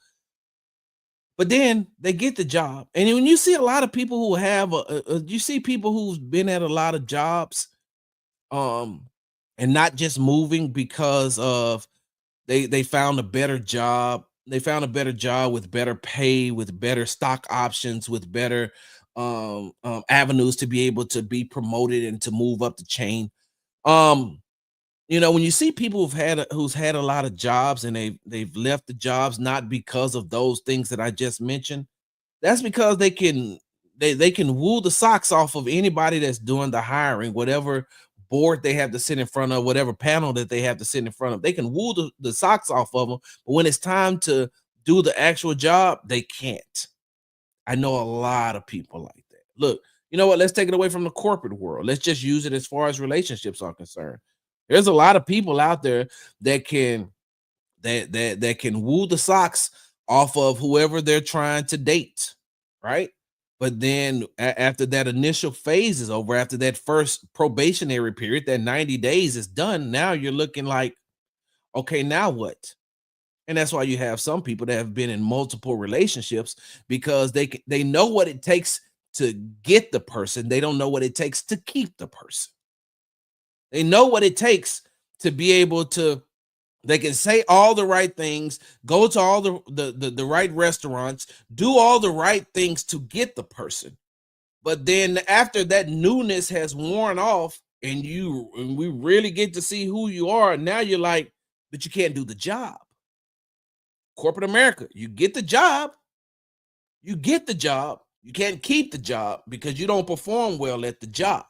S1: But then they get the job. And when you see a lot of people who have you see people who've been at a lot of jobs and not just moving because of they found a better job. They found a better job with better pay, with better stock options, with better avenues to be able to be promoted and to move up the chain. When you see people who's had a lot of jobs and they've left the jobs not because of those things that I just mentioned, that's because they can woo the socks off of anybody that's doing the hiring, whatever board they have to sit in front of, whatever panel that they have to sit in front of. They can woo the socks off of them, but when it's time to do the actual job, they can't. I know a lot of people like that. Look, you know what? Let's take it away from the corporate world. Let's just use it as far as relationships are concerned. There's a lot of people out there that can woo the socks off of whoever they're trying to date, right? But then after that initial phase is over, after that first probationary period, that 90 days is done, now you're looking like, okay, now what? And that's why you have some people that have been in multiple relationships because they know what it takes to get the person. They don't know what it takes to keep the person. They know what it takes to be able to, they can say all the right things, go to all the right restaurants, do all the right things to get the person. But then after that newness has worn off, and we really get to see who you are, now you're like, but you can't do the job. Corporate America, you get the job, you can't keep the job because you don't perform well at the job.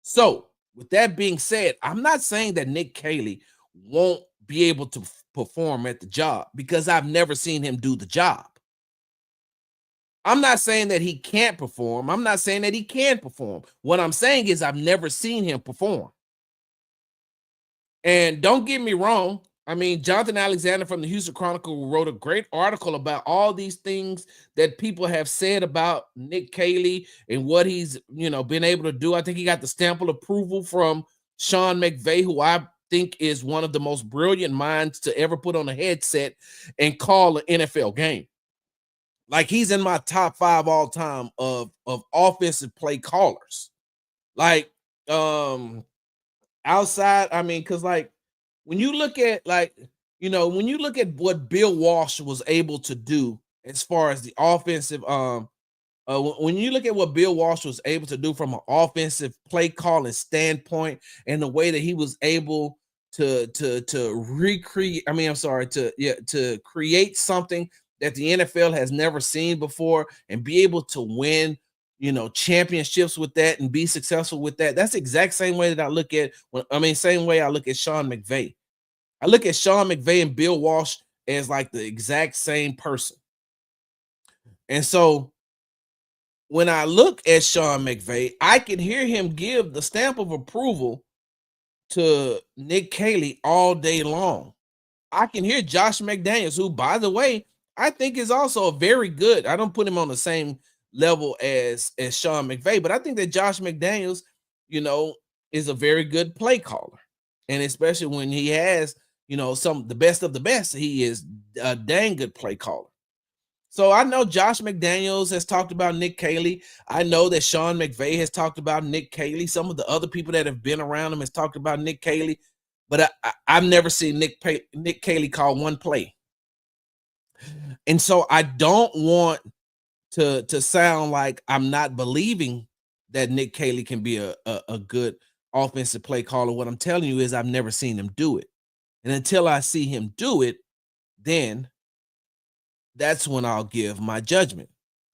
S1: So, with that being said, I'm not saying that Nick Caley won't be able to perform at the job because I've never seen him do the job. I'm not saying that he can't perform. I'm not saying that he can perform. What I'm saying is I've never seen him perform. And don't get me wrong. I mean, Jonathan Alexander from the Houston Chronicle wrote a great article about all these things that people have said about Nick Caley and what he's, been able to do. I think he got the stamp of approval from Sean McVay, who I think is one of the most brilliant minds to ever put on a headset and call an NFL game. Like, he's in my top 5 all time of offensive play callers. Like, outside, I mean, because like when you look at when you look at what Bill Walsh was able to do as far as the offensive, when you look at what Bill Walsh was able to do from an offensive play calling standpoint and the way that he was able to recreate, to create something that the NFL has never seen before and be able to win, championships with that and be successful with that. That's the exact same way that I look at same way I look at Sean McVay. I look at Sean McVay and Bill Walsh as like the exact same person. And so when I look at Sean McVay, I can hear him give the stamp of approval to Nick Caley all day long. I can hear Josh McDaniels, who, by the way, I think is also a very good. I don't put him on the same level as Sean McVay, but I think that Josh McDaniels, is a very good play caller, and especially when he has, the best of the best, he is a dang good play caller. So I know Josh McDaniels has talked about Nick Caley. I know that Sean McVay has talked about Nick Caley. Some of the other people that have been around him has talked about Nick Caley. But I've never seen Nick Caley call one play. And so I don't want to sound like I'm not believing that Nick Caley can be a good offensive play caller. What I'm telling you is I've never seen him do it. And until I see him do it, then that's when I'll give my judgment.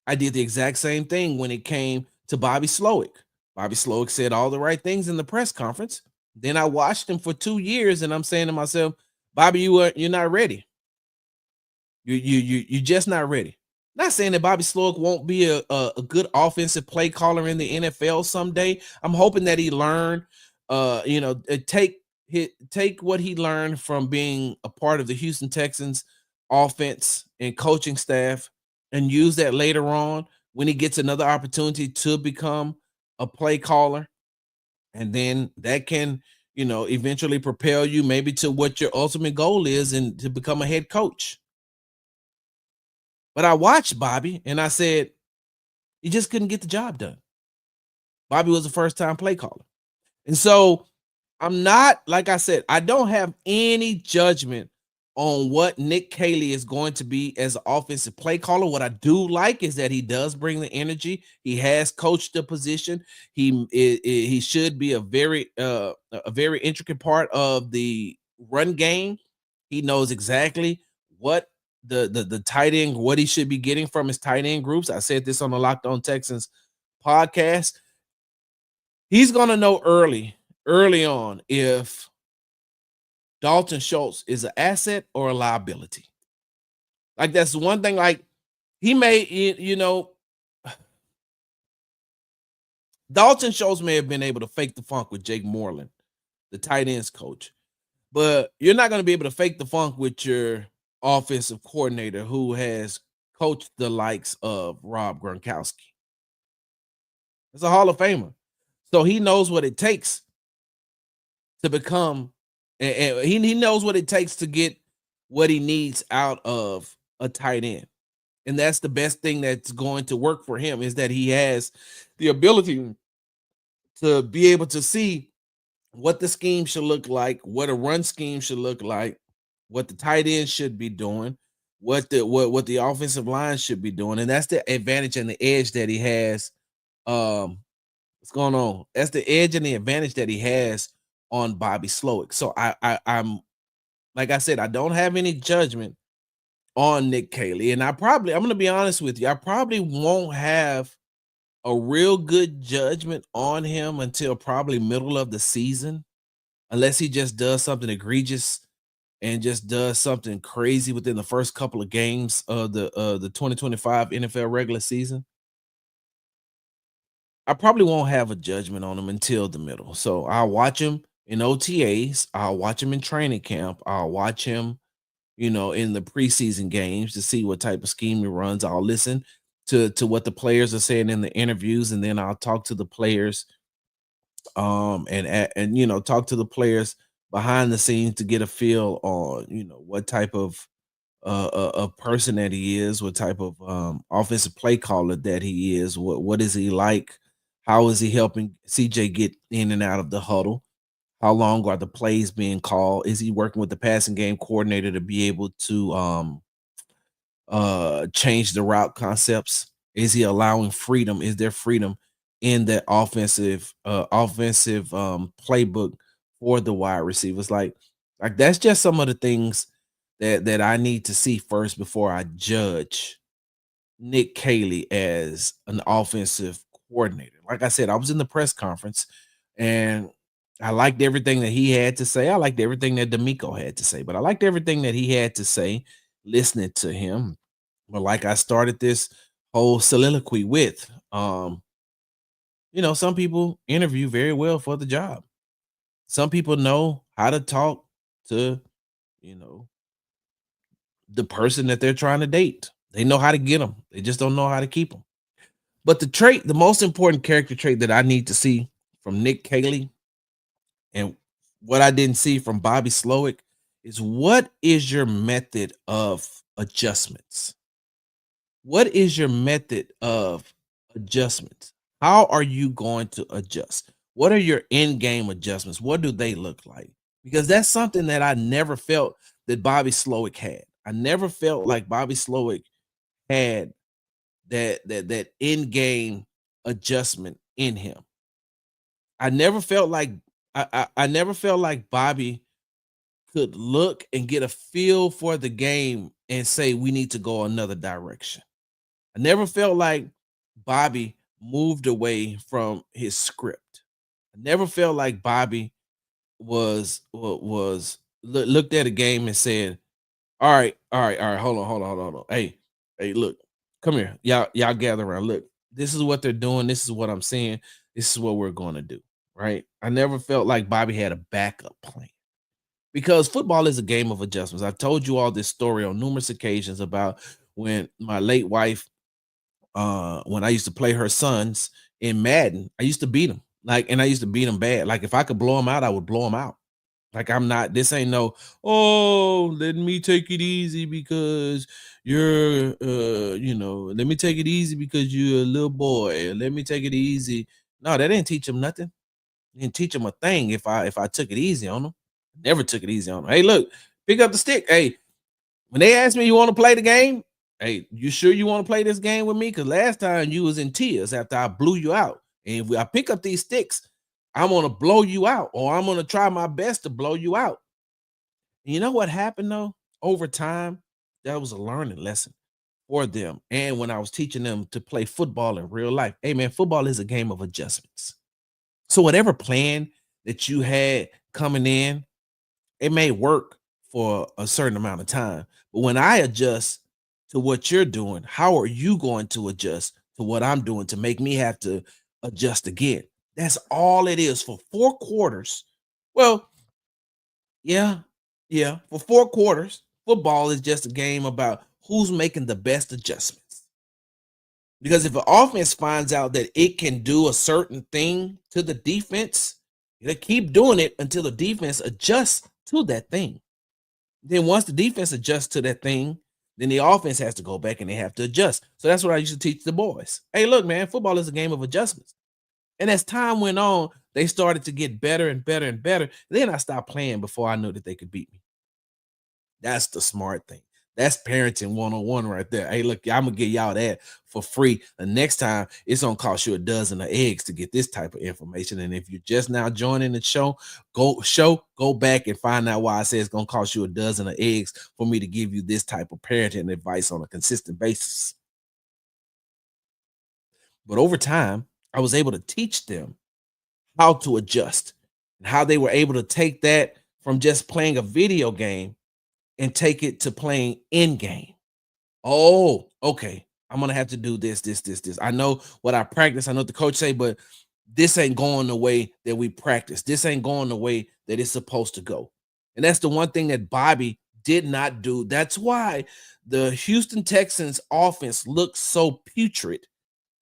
S1: I did the exact same thing when it came to Bobby Slowik. Bobby Slowik said all the right things in the press conference. Then I watched him for 2 years, and I'm saying to myself, Bobby, you're not ready. You're just not ready. Not saying that Bobby Slowik won't be a good offensive play caller in the NFL someday. I'm hoping that he learned, take what he learned from being a part of the Houston Texans offense and coaching staff and use that later on when he gets another opportunity to become a play caller. And then that can, eventually propel you maybe to what your ultimate goal is and to become a head coach. But I watched Bobby and I said, he just couldn't get the job done. Bobby was a first-time play caller. And so I'm not, like I said, I don't have any judgment on what Nick Caley is going to be as an offensive play caller. What I do like is that he does bring the energy. He has coached the position. He should be a very intricate part of the run game. He knows exactly what the tight end, what he should be getting from his tight end groups. I said this on the Locked On Texans podcast. He's going to know early on if Dalton Schultz is an asset or a liability. Like, that's the one thing. Like, he may, Dalton Schultz may have been able to fake the funk with Jake Moreland, the tight ends coach, but you're not going to be able to fake the funk with your offensive coordinator who has coached the likes of Rob Gronkowski. It's a Hall of Famer. So he knows what it takes to become, and he knows what it takes to get what he needs out of a tight end. And that's the best thing that's going to work for him, is that he has the ability to be able to see what the scheme should look like, what a run scheme should look like, what the tight end should be doing, what the offensive line should be doing. And that's the advantage and the edge that he has What's going on? That's the edge and the advantage that he has on Bobby Slowik. So I'm like I said, I don't have any judgment on Nick Caley. And I'm gonna be honest with you, I probably won't have a real good judgment on him until probably middle of the season, unless he just does something egregious and just does something crazy within the first couple of games of the 2025 NFL regular season. I probably won't have a judgment on him until the middle. So I'll watch him in OTAs, I'll watch him in training camp, I'll watch him, in the preseason games to see what type of scheme he runs. I'll listen to what the players are saying in the interviews, and then I'll talk to the players, and talk to the players behind the scenes to get a feel on what type of a person that he is, what type of offensive play caller that he is, what is he like, how is he helping CJ get in and out of the huddle, how long are the plays being called, is he working with the passing game coordinator to be able to change the route concepts, is he allowing freedom, is there freedom in that offensive playbook for the wide receivers, like that's just some of the things that I need to see first before I judge Nick Caley as an offensive coordinator. Like I said, I was in the press conference and I liked everything that he had to say. I liked everything that D'Amico had to say, but I liked everything that he had to say listening to him. But like I started this whole soliloquy with, some people interview very well for the job. Some people know how to talk to, you know, the person that they're trying to date. They know how to get them. They just don't know how to keep them. But the most important character trait that I need to see from Nick Caley and what I didn't see from Bobby Slowik is, what is your method of adjustments? What is your method of adjustments? How are you going to adjust? What are your in-game adjustments? What do they look like? Because that's something that I never felt that Bobby Slowik had. I never felt like Bobby Slowik had that in-game adjustment in him. I never felt like I never felt like Bobby could look and get a feel for the game and say we need to go another direction. I never felt like Bobby moved away from his script. I never felt like Bobby looked at a game and said, "All right, all right, all right, hold on. Hey, look, come here, y'all gather around. Look, this is what they're doing. This is what I'm saying. This is what we're going to do." Right? I never felt like Bobby had a backup plan, because football is a game of adjustments. I've told you all this story on numerous occasions about when my late wife, when I used to play her sons in Madden, I used to beat them. And I used to beat them bad. Like, if I could blow them out, I would blow them out. Like, I'm not, this ain't no, oh, let me take it easy because you're, let me take it easy because you're a little boy. Let me take it easy. No, that didn't teach him nothing. Didn't teach him a thing if I took it easy on him. Never took it easy on him. Hey, look, pick up the stick. Hey, when they ask me, you want to play the game? Hey, you sure you want to play this game with me? Because last time you was in tears after I blew you out. And if I pick up these sticks, I'm gonna blow you out, or I'm gonna try my best to blow you out. And you know what happened though? Over time, that was a learning lesson for them. And when I was teaching them to play football in real life, hey man, football is a game of adjustments. So whatever plan that you had coming in, it may work for a certain amount of time. But when I adjust to what you're doing, how are you going to adjust to what I'm doing to make me have to adjust again? That's all it is for 4 quarters. Well, yeah, yeah, for 4 quarters, football is just a game about who's making the best adjustments. Because if an offense finds out that it can do a certain thing to the defense, they keep doing it until the defense adjusts to that thing. Then once the defense adjusts to that thing, then the offense has to go back and they have to adjust. So that's what I used to teach the boys. Hey, look, man, football is a game of adjustments. And as time went on, they started to get better and better and better. Then I stopped playing before I knew that they could beat me. That's the smart thing. That's parenting 101 right there. Hey, look, I'm gonna give y'all that for free. The next time it's gonna cost you a dozen of eggs to get this type of information. And if you're just now joining the show, go back and find out why I say it's gonna cost you a dozen of eggs for me to give you this type of parenting advice on a consistent basis. But over time, I was able to teach them how to adjust and how they were able to take that from just playing a video game and take it to playing in game. Oh, okay. I'm gonna have to do this. I know what I practice. I know what the coach say, but this ain't going the way that we practice. This ain't going the way that it's supposed to go. And that's the one thing that Bobby did not do. That's why the Houston Texans offense looked so putrid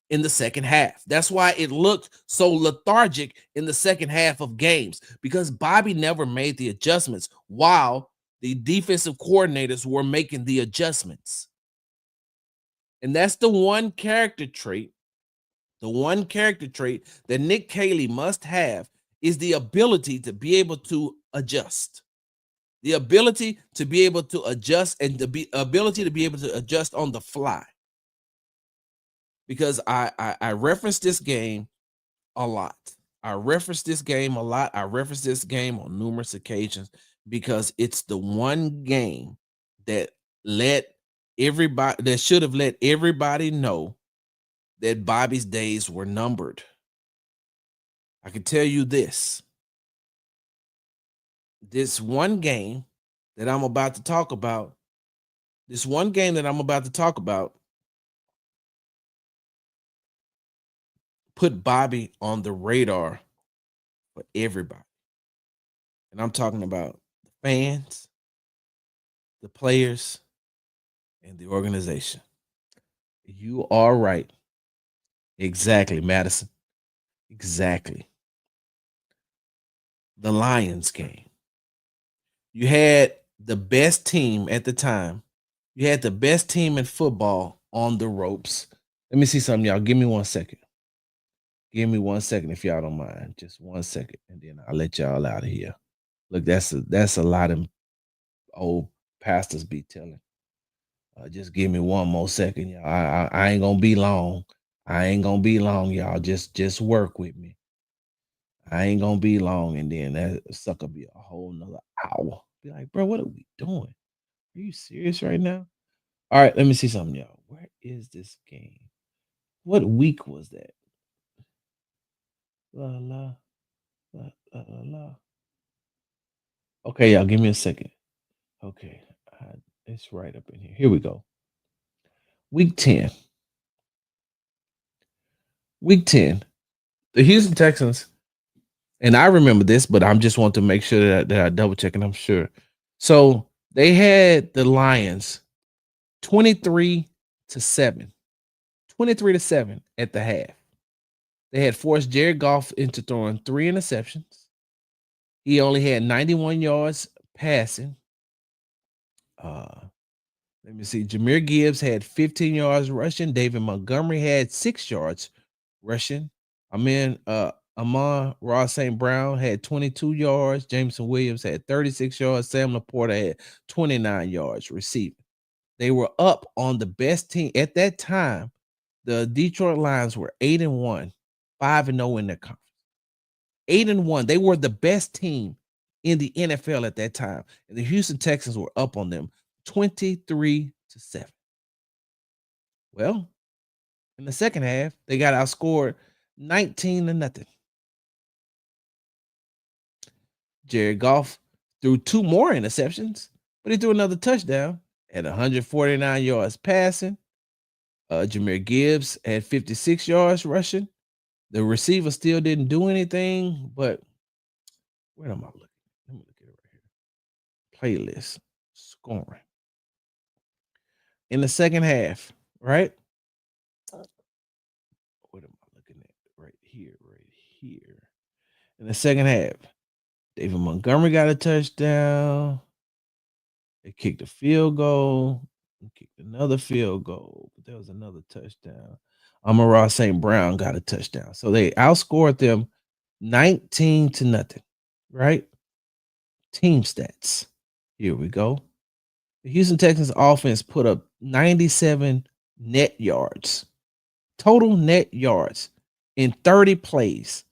S1: in the second half. That's why it looked so lethargic in the second half of games, because Bobby never made the adjustments while the defensive coordinators were making the adjustments. And that's the one character trait that Nick Caley must have is the ability to be able to adjust. The ability to be able to adjust and the ability to be able to adjust on the fly. Because I reference this game a lot. I reference this game a lot. I reference this game on numerous occasions because it's the one game that should have let everybody know that Bobby's days were numbered. I can tell you this. This one game that I'm about to talk about, put Bobby on the radar for everybody. And I'm talking about the fans, the players, and the organization. You are right. Exactly, Madison. Exactly. The Lions game. You had the best team at the time. You had the best team in football on the ropes. Let me see something, y'all. Give me 1 second. Give me 1 second if y'all don't mind. Just 1 second, and then I'll let y'all out of here. Look, that's a lot of old pastors be telling. Just give me 1 more second, y'all. I ain't gonna be long. I ain't gonna be long, y'all. Just work with me. I ain't gonna be long, and then that sucker be a whole nother hour. Be like, bro, what are we doing? Are you serious right now? All right, let me see something, y'all. Where is this game? What week was that? La la la la la la. Okay, y'all, give me a second. Okay, it's right up in here. Here we go. Week 10. Week 10. The Houston Texans, and I remember this, but I'm just want to make sure that I double check, and I'm sure. So they had the Lions 23-7. 23-7 at the half. They had forced Jared Goff into throwing 3 interceptions. He only had 91 yards passing. Let me see. Jahmyr Gibbs had 15 yards rushing. David Montgomery had 6 yards rushing. Amon Ross St. Brown had 22 yards. Jameson Williams had 36 yards. Sam Laporta had 29 yards receiving. They were up on the best team at that time. The Detroit Lions were 8-1, 5-0 in their conference. 8-1. They were the best team in the NFL at that time. And the Houston Texans were up on them 23-7. Well, in the second half, they got outscored 19-0. Jared Goff threw 2 more interceptions, but he threw another touchdown at 149 yards passing. Jahmyr Gibbs had 56 yards rushing. The receiver still didn't do anything, but where am I looking? Let me look at it right here. Playlist scoring. In the second half, right? What am I looking at? Right here, right here. In the second half, David Montgomery got a touchdown. They kicked a field goal. They kicked another field goal, but there was another touchdown. Amon-Ra St. Brown got a touchdown. So they outscored them 19-0, right? Team stats. Here we go. The Houston Texans offense put up 97 net yards, total net yards in 30 plays.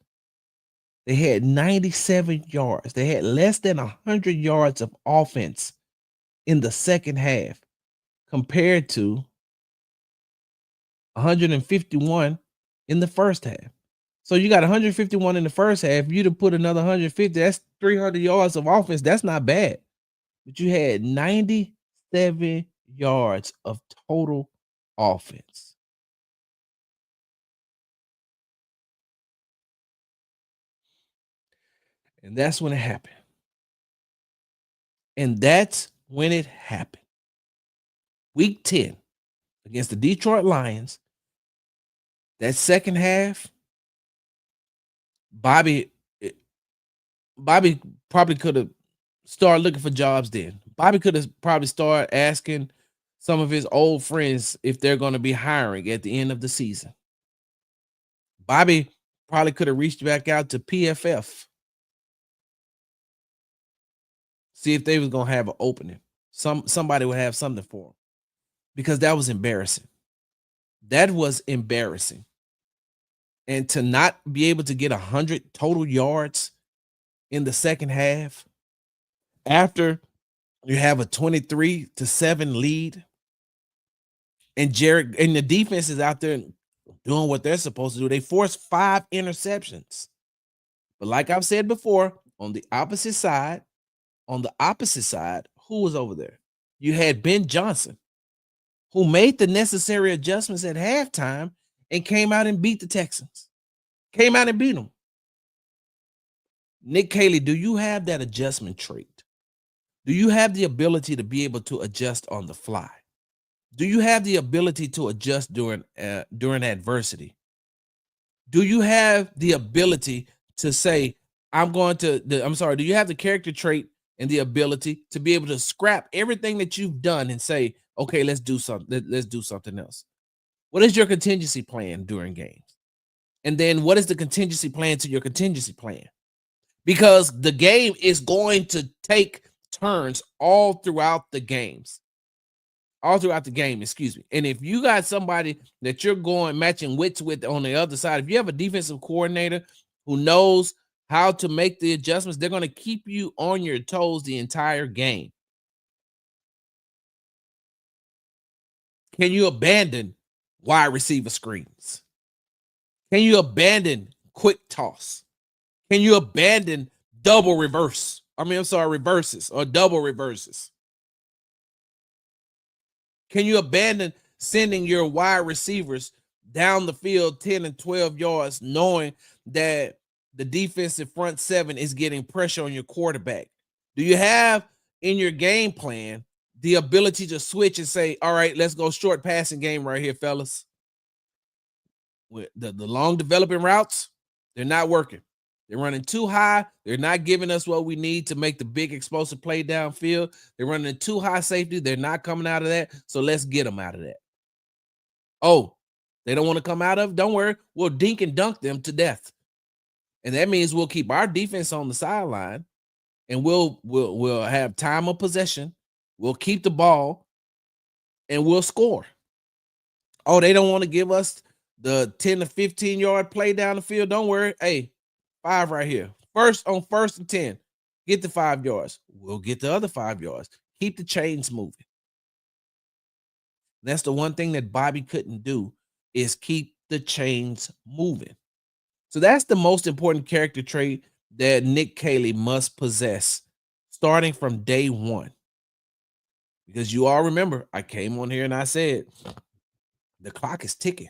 S1: They had 97 yards. They had less than 100 yards of offense in the second half compared to 151 in the first half. So you got 151 in the first half. You'd have put another 150. That's 300 yards of offense. That's not bad. But you had 97 yards of total offense. And that's when it happened. And that's when it happened. Week 10 against the Detroit Lions. That second half, Bobby probably could have started looking for jobs then. Bobby could have probably started asking some of his old friends if they're going to be hiring at the end of the season. Bobby probably could have reached back out to PFF, see if they was going to have an opening. Somebody would have something for him, because that was embarrassing. That was embarrassing. And to not be able to get 100 total yards in the second half after you have a 23-7 lead, and Jared and the defense is out there doing what they're supposed to do. They forced 5 interceptions. But like I've said before, on the opposite side, who was over there? You had Ben Johnson, who made the necessary adjustments at halftime and came out and beat the Texans. Came out and beat them. Nick Caley, do you have that adjustment trait? Do you have the ability to be able to adjust on the fly? Do you have the ability to adjust during adversity? Do you have the ability to say, do you have the character trait and the ability to be able to scrap everything that you've done and say, okay, let's do something. Let's do something else. What is your contingency plan during games? And then what is the contingency plan to your contingency plan? Because the game is going to take turns all throughout the games. All throughout the game, excuse me. And if you got somebody that you're going matching wits with on the other side, if you have a defensive coordinator who knows how to make the adjustments, they're going to keep you on your toes the entire game. Can you abandon wide receiver screens? Can you abandon quick toss? Can you abandon reverses or double reverses? Can you abandon sending your wide receivers down the field 10 and 12 yards, knowing that the defensive front seven is getting pressure on your quarterback? Do you have in your game plan the ability to switch and say, all right, let's go short passing game right here, fellas? With the long developing routes, they're not working. They're running too high. They're not giving us what we need to make the big explosive play downfield. They're running too high safety. They're not coming out of that. So let's get them out of that. Oh, they don't want to come out of it? Don't worry. We'll dink and dunk them to death. And that means we'll keep our defense on the sideline, and we'll have time of possession. We'll keep the ball, and we'll score. Oh, they don't want to give us the 10 to 15 yard play down the field. Don't worry. Hey, 5 right here. First and 10. Get the 5 yards. We'll get the other 5 yards. Keep the chains moving. That's the one thing that Bobby couldn't do, is keep the chains moving. So that's the most important character trait that Nick Caley must possess starting from day one. Because you all remember, I came on here and I said, the clock is ticking.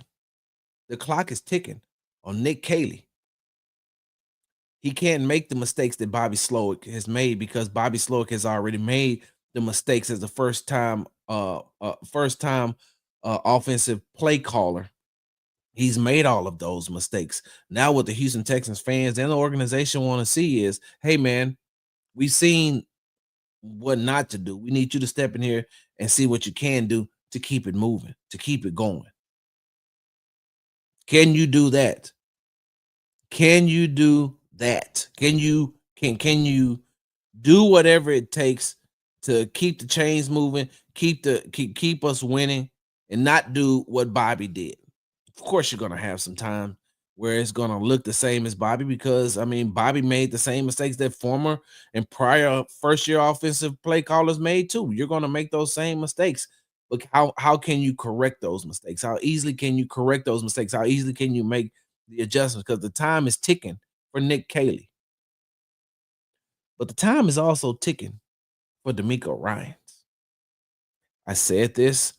S1: The clock is ticking on Nick Caley. He can't make the mistakes that Bobby Slowik has made, because Bobby Slowik has already made the mistakes as the first time offensive play caller. He's made all of those mistakes. Now what the Houston Texans fans and the organization want to see is, hey, man, we've seen what not to do. We need you to step in here and see what you can do to keep it moving, to keep it going. Can you do that? Can you do that? Can you do whatever it takes to keep the chains moving, keep us winning, and not do what Bobby did. Of course, you're gonna have some time where it's gonna look the same as Bobby because I mean Bobby made the same mistakes that former and prior first year offensive play callers made too. You're gonna make those same mistakes. Look, how can you correct those mistakes? How easily can you correct those mistakes? How easily can you make the adjustments? Because the time is ticking for Nick Caley, but the time is also ticking for D'Amico Ryans. I said this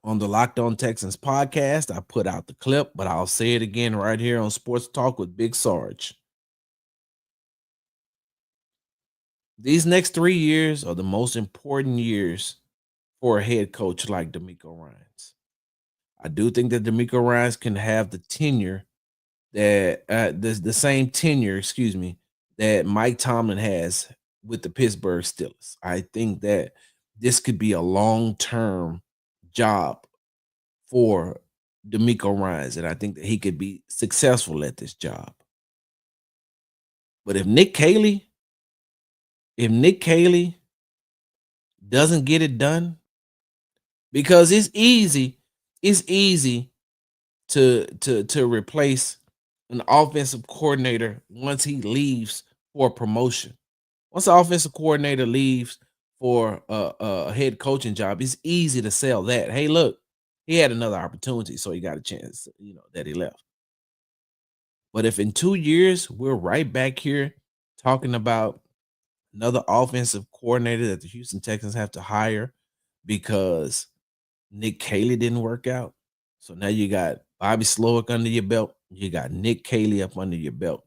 S1: on the Locked On Texans podcast. I put out the clip, but I'll say it again right here on Sports Talk with Big Sarge. These next 3 years are the most important years for a head coach like D'Amico Ryans. I do think that D'Amico Ryans can have the tenure that the same tenure, excuse me, that Mike Tomlin has with the Pittsburgh Steelers. I think that this could be a long-term job for D'Amico Ryans, and I think that he could be successful at this job. But if Nick Caley doesn't get it done, because it's easy to replace an offensive coordinator once he leaves for a promotion. Once the offensive coordinator leaves for a head coaching job, it's easy to sell that. Hey, look, he had another opportunity, so he got a chance, that he left. But if in 2 years we're right back here talking about another offensive coordinator that the Houston Texans have to hire because Nick Caley didn't work out. So now you got Bobby Slowik under your belt. You got Nick Caley up under your belt.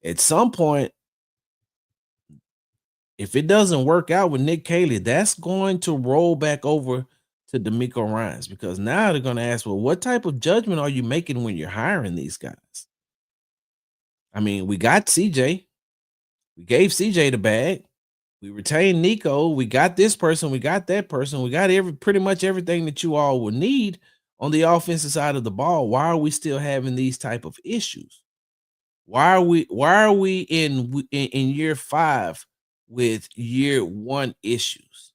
S1: At some point, if it doesn't work out with Nick Caley, that's going to roll back over to D'Amico Ryans because now they're going to ask, well, what type of judgment are you making when you're hiring these guys? I mean, we got CJ. We gave CJ the bag. We retained Nico. We got this person. We got that person. We got pretty much everything that you all would need on the offensive side of the ball. Why are we still having these type of issues? Why are we in year 5 with year 1 issues?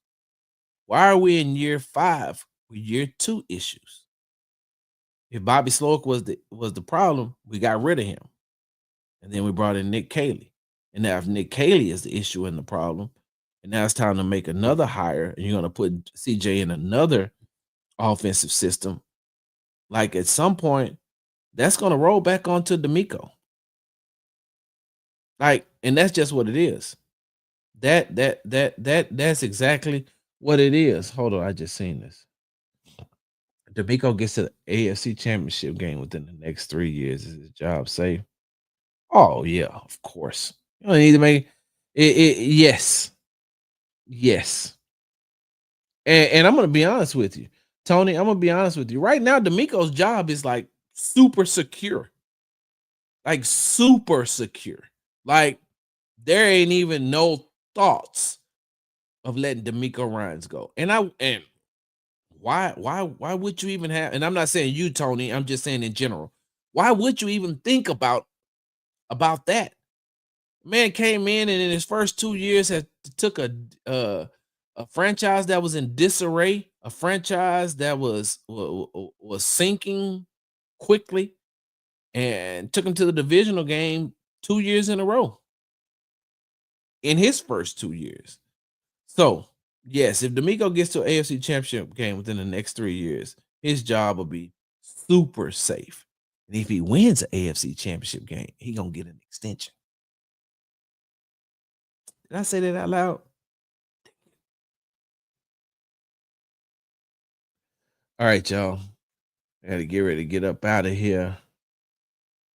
S1: Why are we in year 5 with year 2 issues? If Bobby Slowik was the problem, we got rid of him. And then we brought in Nick Caley. And now if Nick Caley is the issue and the problem, and now it's time to make another hire, and you're going to put CJ in another offensive system, like at some point, that's going to roll back onto D'Amico. Like, and that's just what it is. That's exactly what it is. Hold on, I just seen this. D'Amico gets to the AFC Championship game within the next 3 years. Is his job safe? Oh yeah, of course. You don't need to make it. Yes, yes. And I'm gonna be honest with you, Tony. I'm gonna be honest with you. Right now, D'Amico's job is like super secure, like super secure. Like there ain't even no thoughts of letting D'Amico Ryans go. And why would you even have? And I'm not saying you, Tony. I'm just saying in general. Why would you even think about that? Man came in and in his first 2 years took a franchise that was in disarray, a franchise that was sinking quickly, and took him to the divisional game 2 years in a row in his first 2 years. So, yes, if D'Amico gets to an AFC Championship game within the next 3 years, his job will be super safe. And if he wins an AFC Championship game, he gonna get an extension. Did I say that out loud? All right, y'all. I gotta get ready to get up out of here.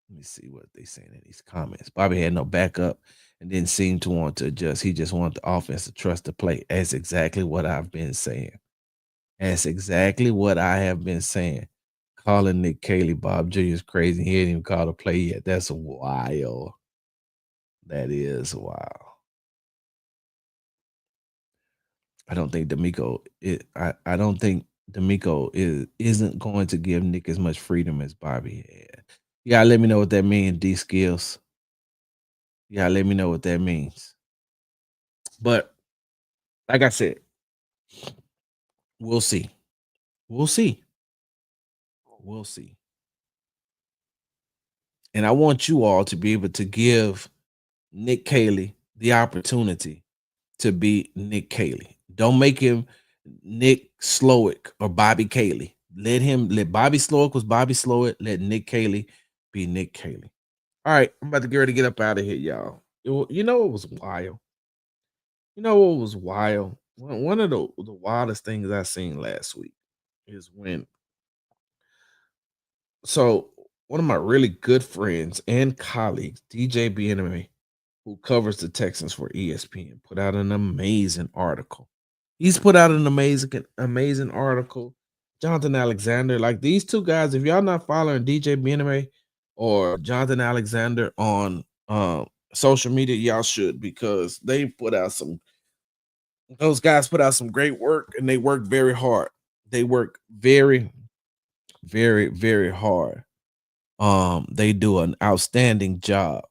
S1: Let me see what they saying in these comments. Bobby had no backup and didn't seem to want to adjust. He just wanted the offense to trust the play. That's exactly what I've been saying. That's exactly what I have been saying. Calling Nick Caley Bob Jr. is crazy. He ain't even called a play yet. That's wild. That is wild. I don't think D'Amico. I don't think D'Amico isn't going to give Nick as much freedom as Bobby had. You gotta let me know what that means, D Skills. You gotta let me know what that means. But like I said, we'll see. We'll see. We'll see. And I want you all to be able to give Nick Caley the opportunity to be Nick Caley. Don't make him Nick Slowik or Bobby Caley. Let Bobby Slowik was Bobby Slowik. Let Nick Caley be Nick Caley. All right, I'm about to get ready to get up out of here, y'all. You know what was wild? You know what was wild? One of the wildest things I seen last week is when so one of my really good friends and colleagues, DJ BNMA, who covers the Texans for ESPN, put out an amazing article. He's put out an amazing article. Jonathan Alexander, like these two guys, if y'all not following DJ BNMA or Jonathan Alexander on social media, y'all should, because they put out those guys put out some great work, and they work very hard. They work very, very, very hard. They do an outstanding job.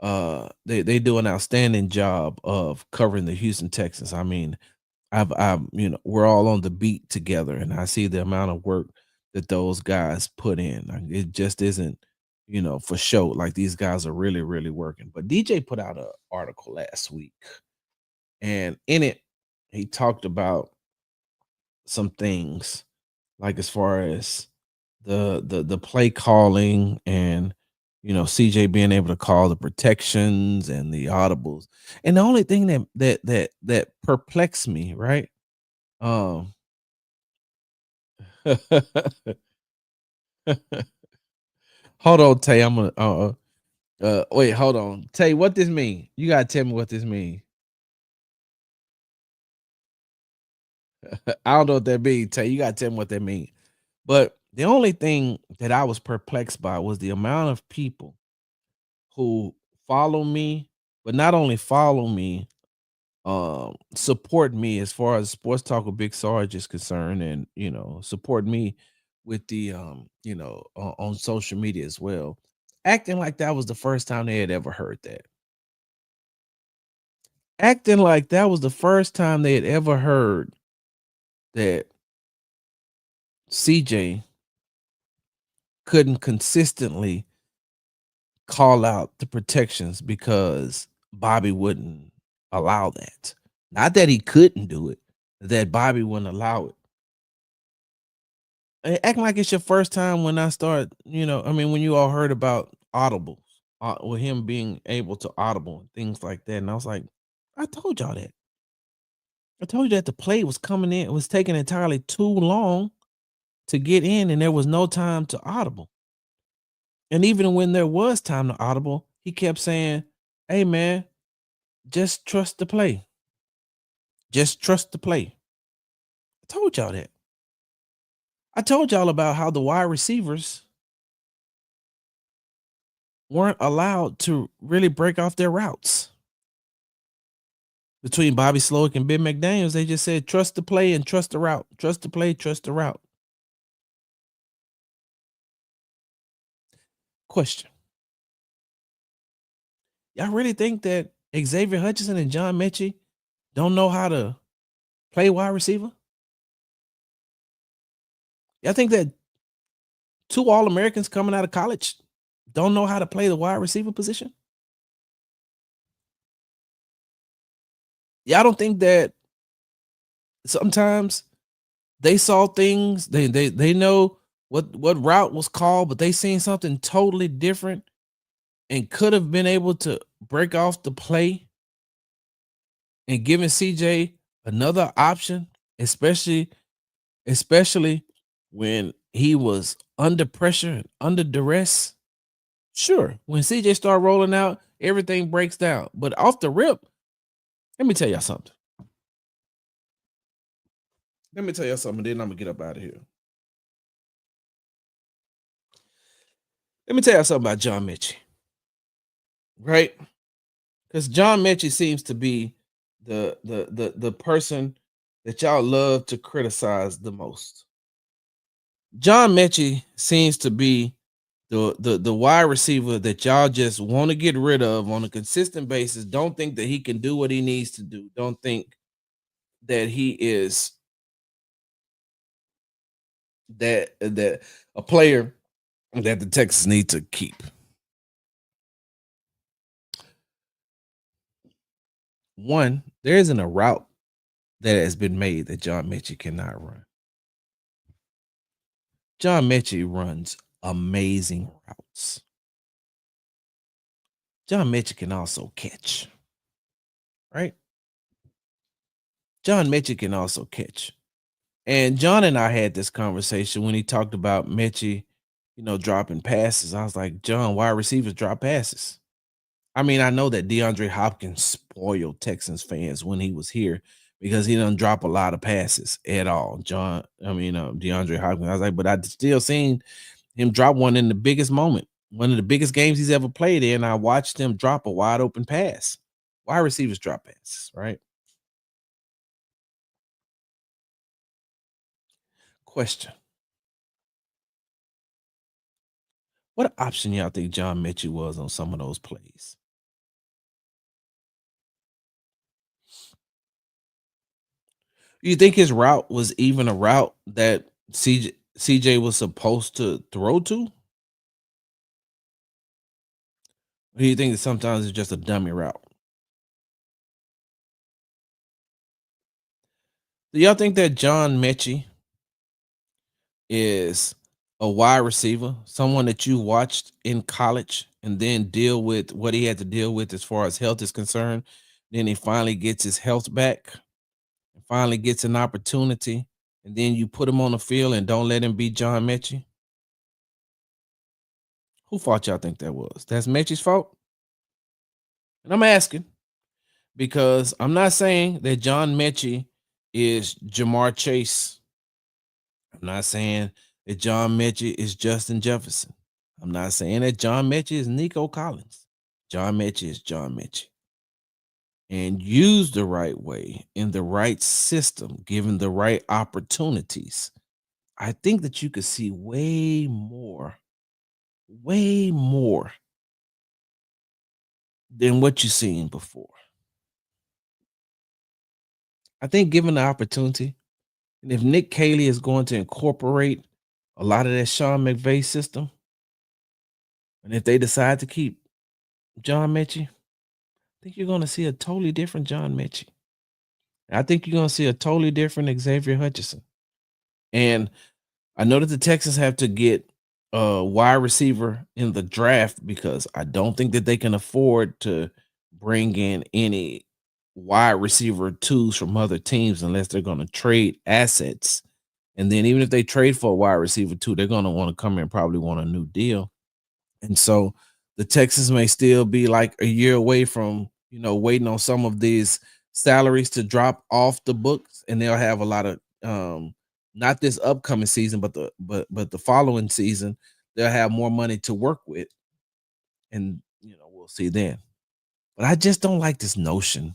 S1: They do an outstanding job of covering the Houston Texans. I mean, we're all on the beat together, and I see the amount of work that those guys put in. Like, it just isn't, for show. Like, these guys are really, really working. But DJ put out an article last week, and in it, he talked about some things, like as far as the play calling, and CJ being able to call the protections and the audibles. And the only thing that perplexed me, right? Hold on, Tay. I'm gonna wait, hold on. Tay, what this mean? You gotta tell me what this mean. I don't know what that means, Tay. You gotta tell me what that mean. But the only thing that I was perplexed by was the amount of people who follow me, but not only follow me, support me as far as Sports Talk with Big Sarge is concerned, and support me with the on social media as well, acting like that was the first time they had ever heard that, acting like that was the first time they had ever heard that CJ couldn't consistently call out the protections because Bobby wouldn't allow that. Not that he couldn't do it, that Bobby wouldn't allow it. Acting like it's your first time when I start, when you all heard about audibles, with him being able to audible and things like that. And I was like, I told y'all that. I told you that the play was coming in, it was taking entirely too long to get in, and there was no time to audible. And even when there was time to audible, he kept saying, hey man, just trust the play. Just trust the play. I told y'all that. I told y'all about how the wide receivers weren't allowed to really break off their routes. Between Bobby Slowik and Ben McDaniels, they just said, trust the play and trust the route. Trust the play, trust the route. Question. Y'all really think that Xavier Hutchinson and John Mechie don't know how to play wide receiver? Y'all think that two All-Americans coming out of college don't know how to play the wide receiver position? Y'all don't think that sometimes they saw things, they know what route was called, but they seen something totally different and could have been able to break off the play and giving CJ another option, especially when he was under pressure and under duress? Sure, when CJ started rolling out, everything breaks down. But off the rip, let me tell y'all something. Then I'm gonna get up out of here. Let me tell y'all something about John Mechie, right? Because John Mechie seems to be the person that y'all love to criticize the most. John Mechie seems to be the wide receiver that y'all just want to get rid of on a consistent basis. Don't think that he can do what he needs to do. Don't think that he is that a player that the Texans need to keep. One, there isn't a route that has been made that John Mechie cannot run. John Mechie runs amazing routes. John Mechie can also catch, right? John Mechie can also catch. And John and I had this conversation when he talked about Mechie, dropping passes. I was like, John, why receivers drop passes? I mean, I know that DeAndre Hopkins spoiled Texans fans when he was here because he doesn't drop a lot of passes at all. DeAndre Hopkins. I was like, but I still seen him drop one in the biggest moment, one of the biggest games he's ever played in. I watched him drop a wide open pass. Why receivers drop passes, right? Question. What option y'all think John Mechie was on some of those plays? You think his route was even a route that CJ was supposed to throw to? Or do you think that sometimes it's just a dummy route? Do y'all think that John Mechie is a wide receiver, someone that you watched in college and then deal with what he had to deal with as far as health is concerned? Then he finally gets his health back and finally gets an opportunity. And then you put him on the field and don't let him be John Mechie? Who fault y'all think that was? That's Mechie's fault? And I'm asking because I'm not saying that John Mechie is Jamar Chase. I'm not saying that John Mechie is Justin Jefferson. I'm not saying that John Mechie is Nico Collins. John Mechie is John Mechie. And used the right way in the right system, given the right opportunities, I think that you could see way more than what you've seen before. I think given the opportunity, and if Nick Caley is going to incorporate a lot of that Sean McVay system, and if they decide to keep John Mechie, I think you're going to see a totally different John Mechie. I think you're going to see a totally different Xavier Hutchinson. And I know that the Texans have to get a wide receiver in the draft because I don't think that they can afford to bring in any wide receiver twos from other teams unless they're going to trade assets. And then even if they trade for a wide receiver two, they're going to want to come in and probably want a new deal. And so the Texans may still be like a year away from, waiting on some of these salaries to drop off the books, and they'll have a lot of not this upcoming season, but the following season, they'll have more money to work with. And we'll see then. But I just don't like this notion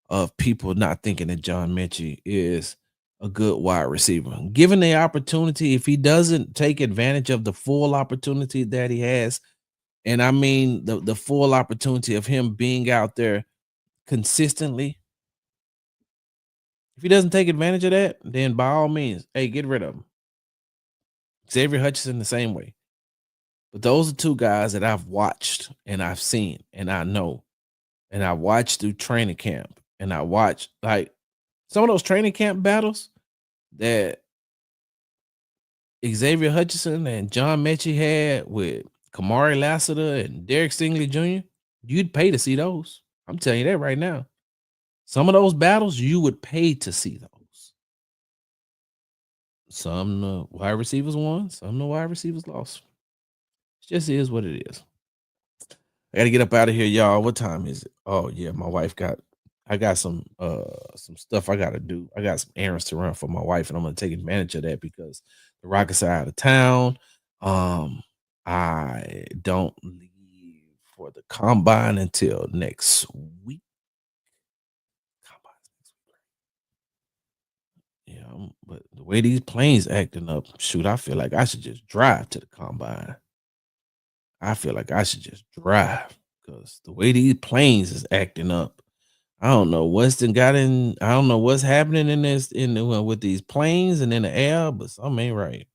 S1: of people not thinking that John Mechie is a good wide receiver. Given the opportunity, if he doesn't take advantage of the full opportunity that he has, and I mean the full opportunity of him being out there consistently, if he doesn't take advantage of that, then by all means, hey, get rid of him. Xavier Hutchinson the same way. But those are two guys that I've watched and I've seen and I know. And I watched through training camp. And I watched like some of those training camp battles that Xavier Hutchinson and John Mechie had with Kamari Lassiter and Derek Stingley Jr., you'd pay to see those. I'm telling you that right now. Some of those battles, you would pay to see those. Some the wide receivers won, some the wide receivers lost. It just is what it is. I gotta get up out of here, y'all. What time is it? Oh yeah, I got some stuff I gotta do. I got some errands to run for my wife, and I'm gonna take advantage of that because the Rockets are out of town. I don't leave for the combine until next week. Combine's next week, right? Yeah, but the way these planes acting up, shoot, I feel like I should just drive to the combine. I feel like I should just drive because the way these planes is acting up, I don't know what's got in. I don't know what's happening in this with these planes and in the air, but something ain't right.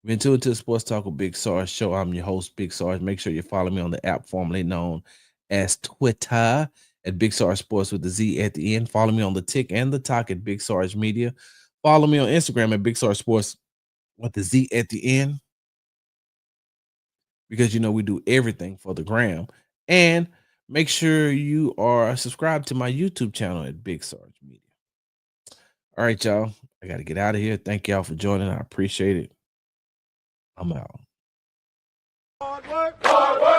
S1: Been tuned to Sports Talk with Big Sarge show. I'm your host, Big Sarge. Make sure you follow me on the app formerly known as Twitter at Big Sarge Sports with the Z at the end. Follow me on the Tick and the Talk at Big Sarge Media. Follow me on Instagram at Big Sarge Sports with the Z at the end. Because we do everything for the gram. And make sure you are subscribed to my YouTube channel at Big Sarge Media. All right, y'all. I got to get out of here. Thank y'all for joining. I appreciate it. I'm out.
S2: Hard work. Hard work.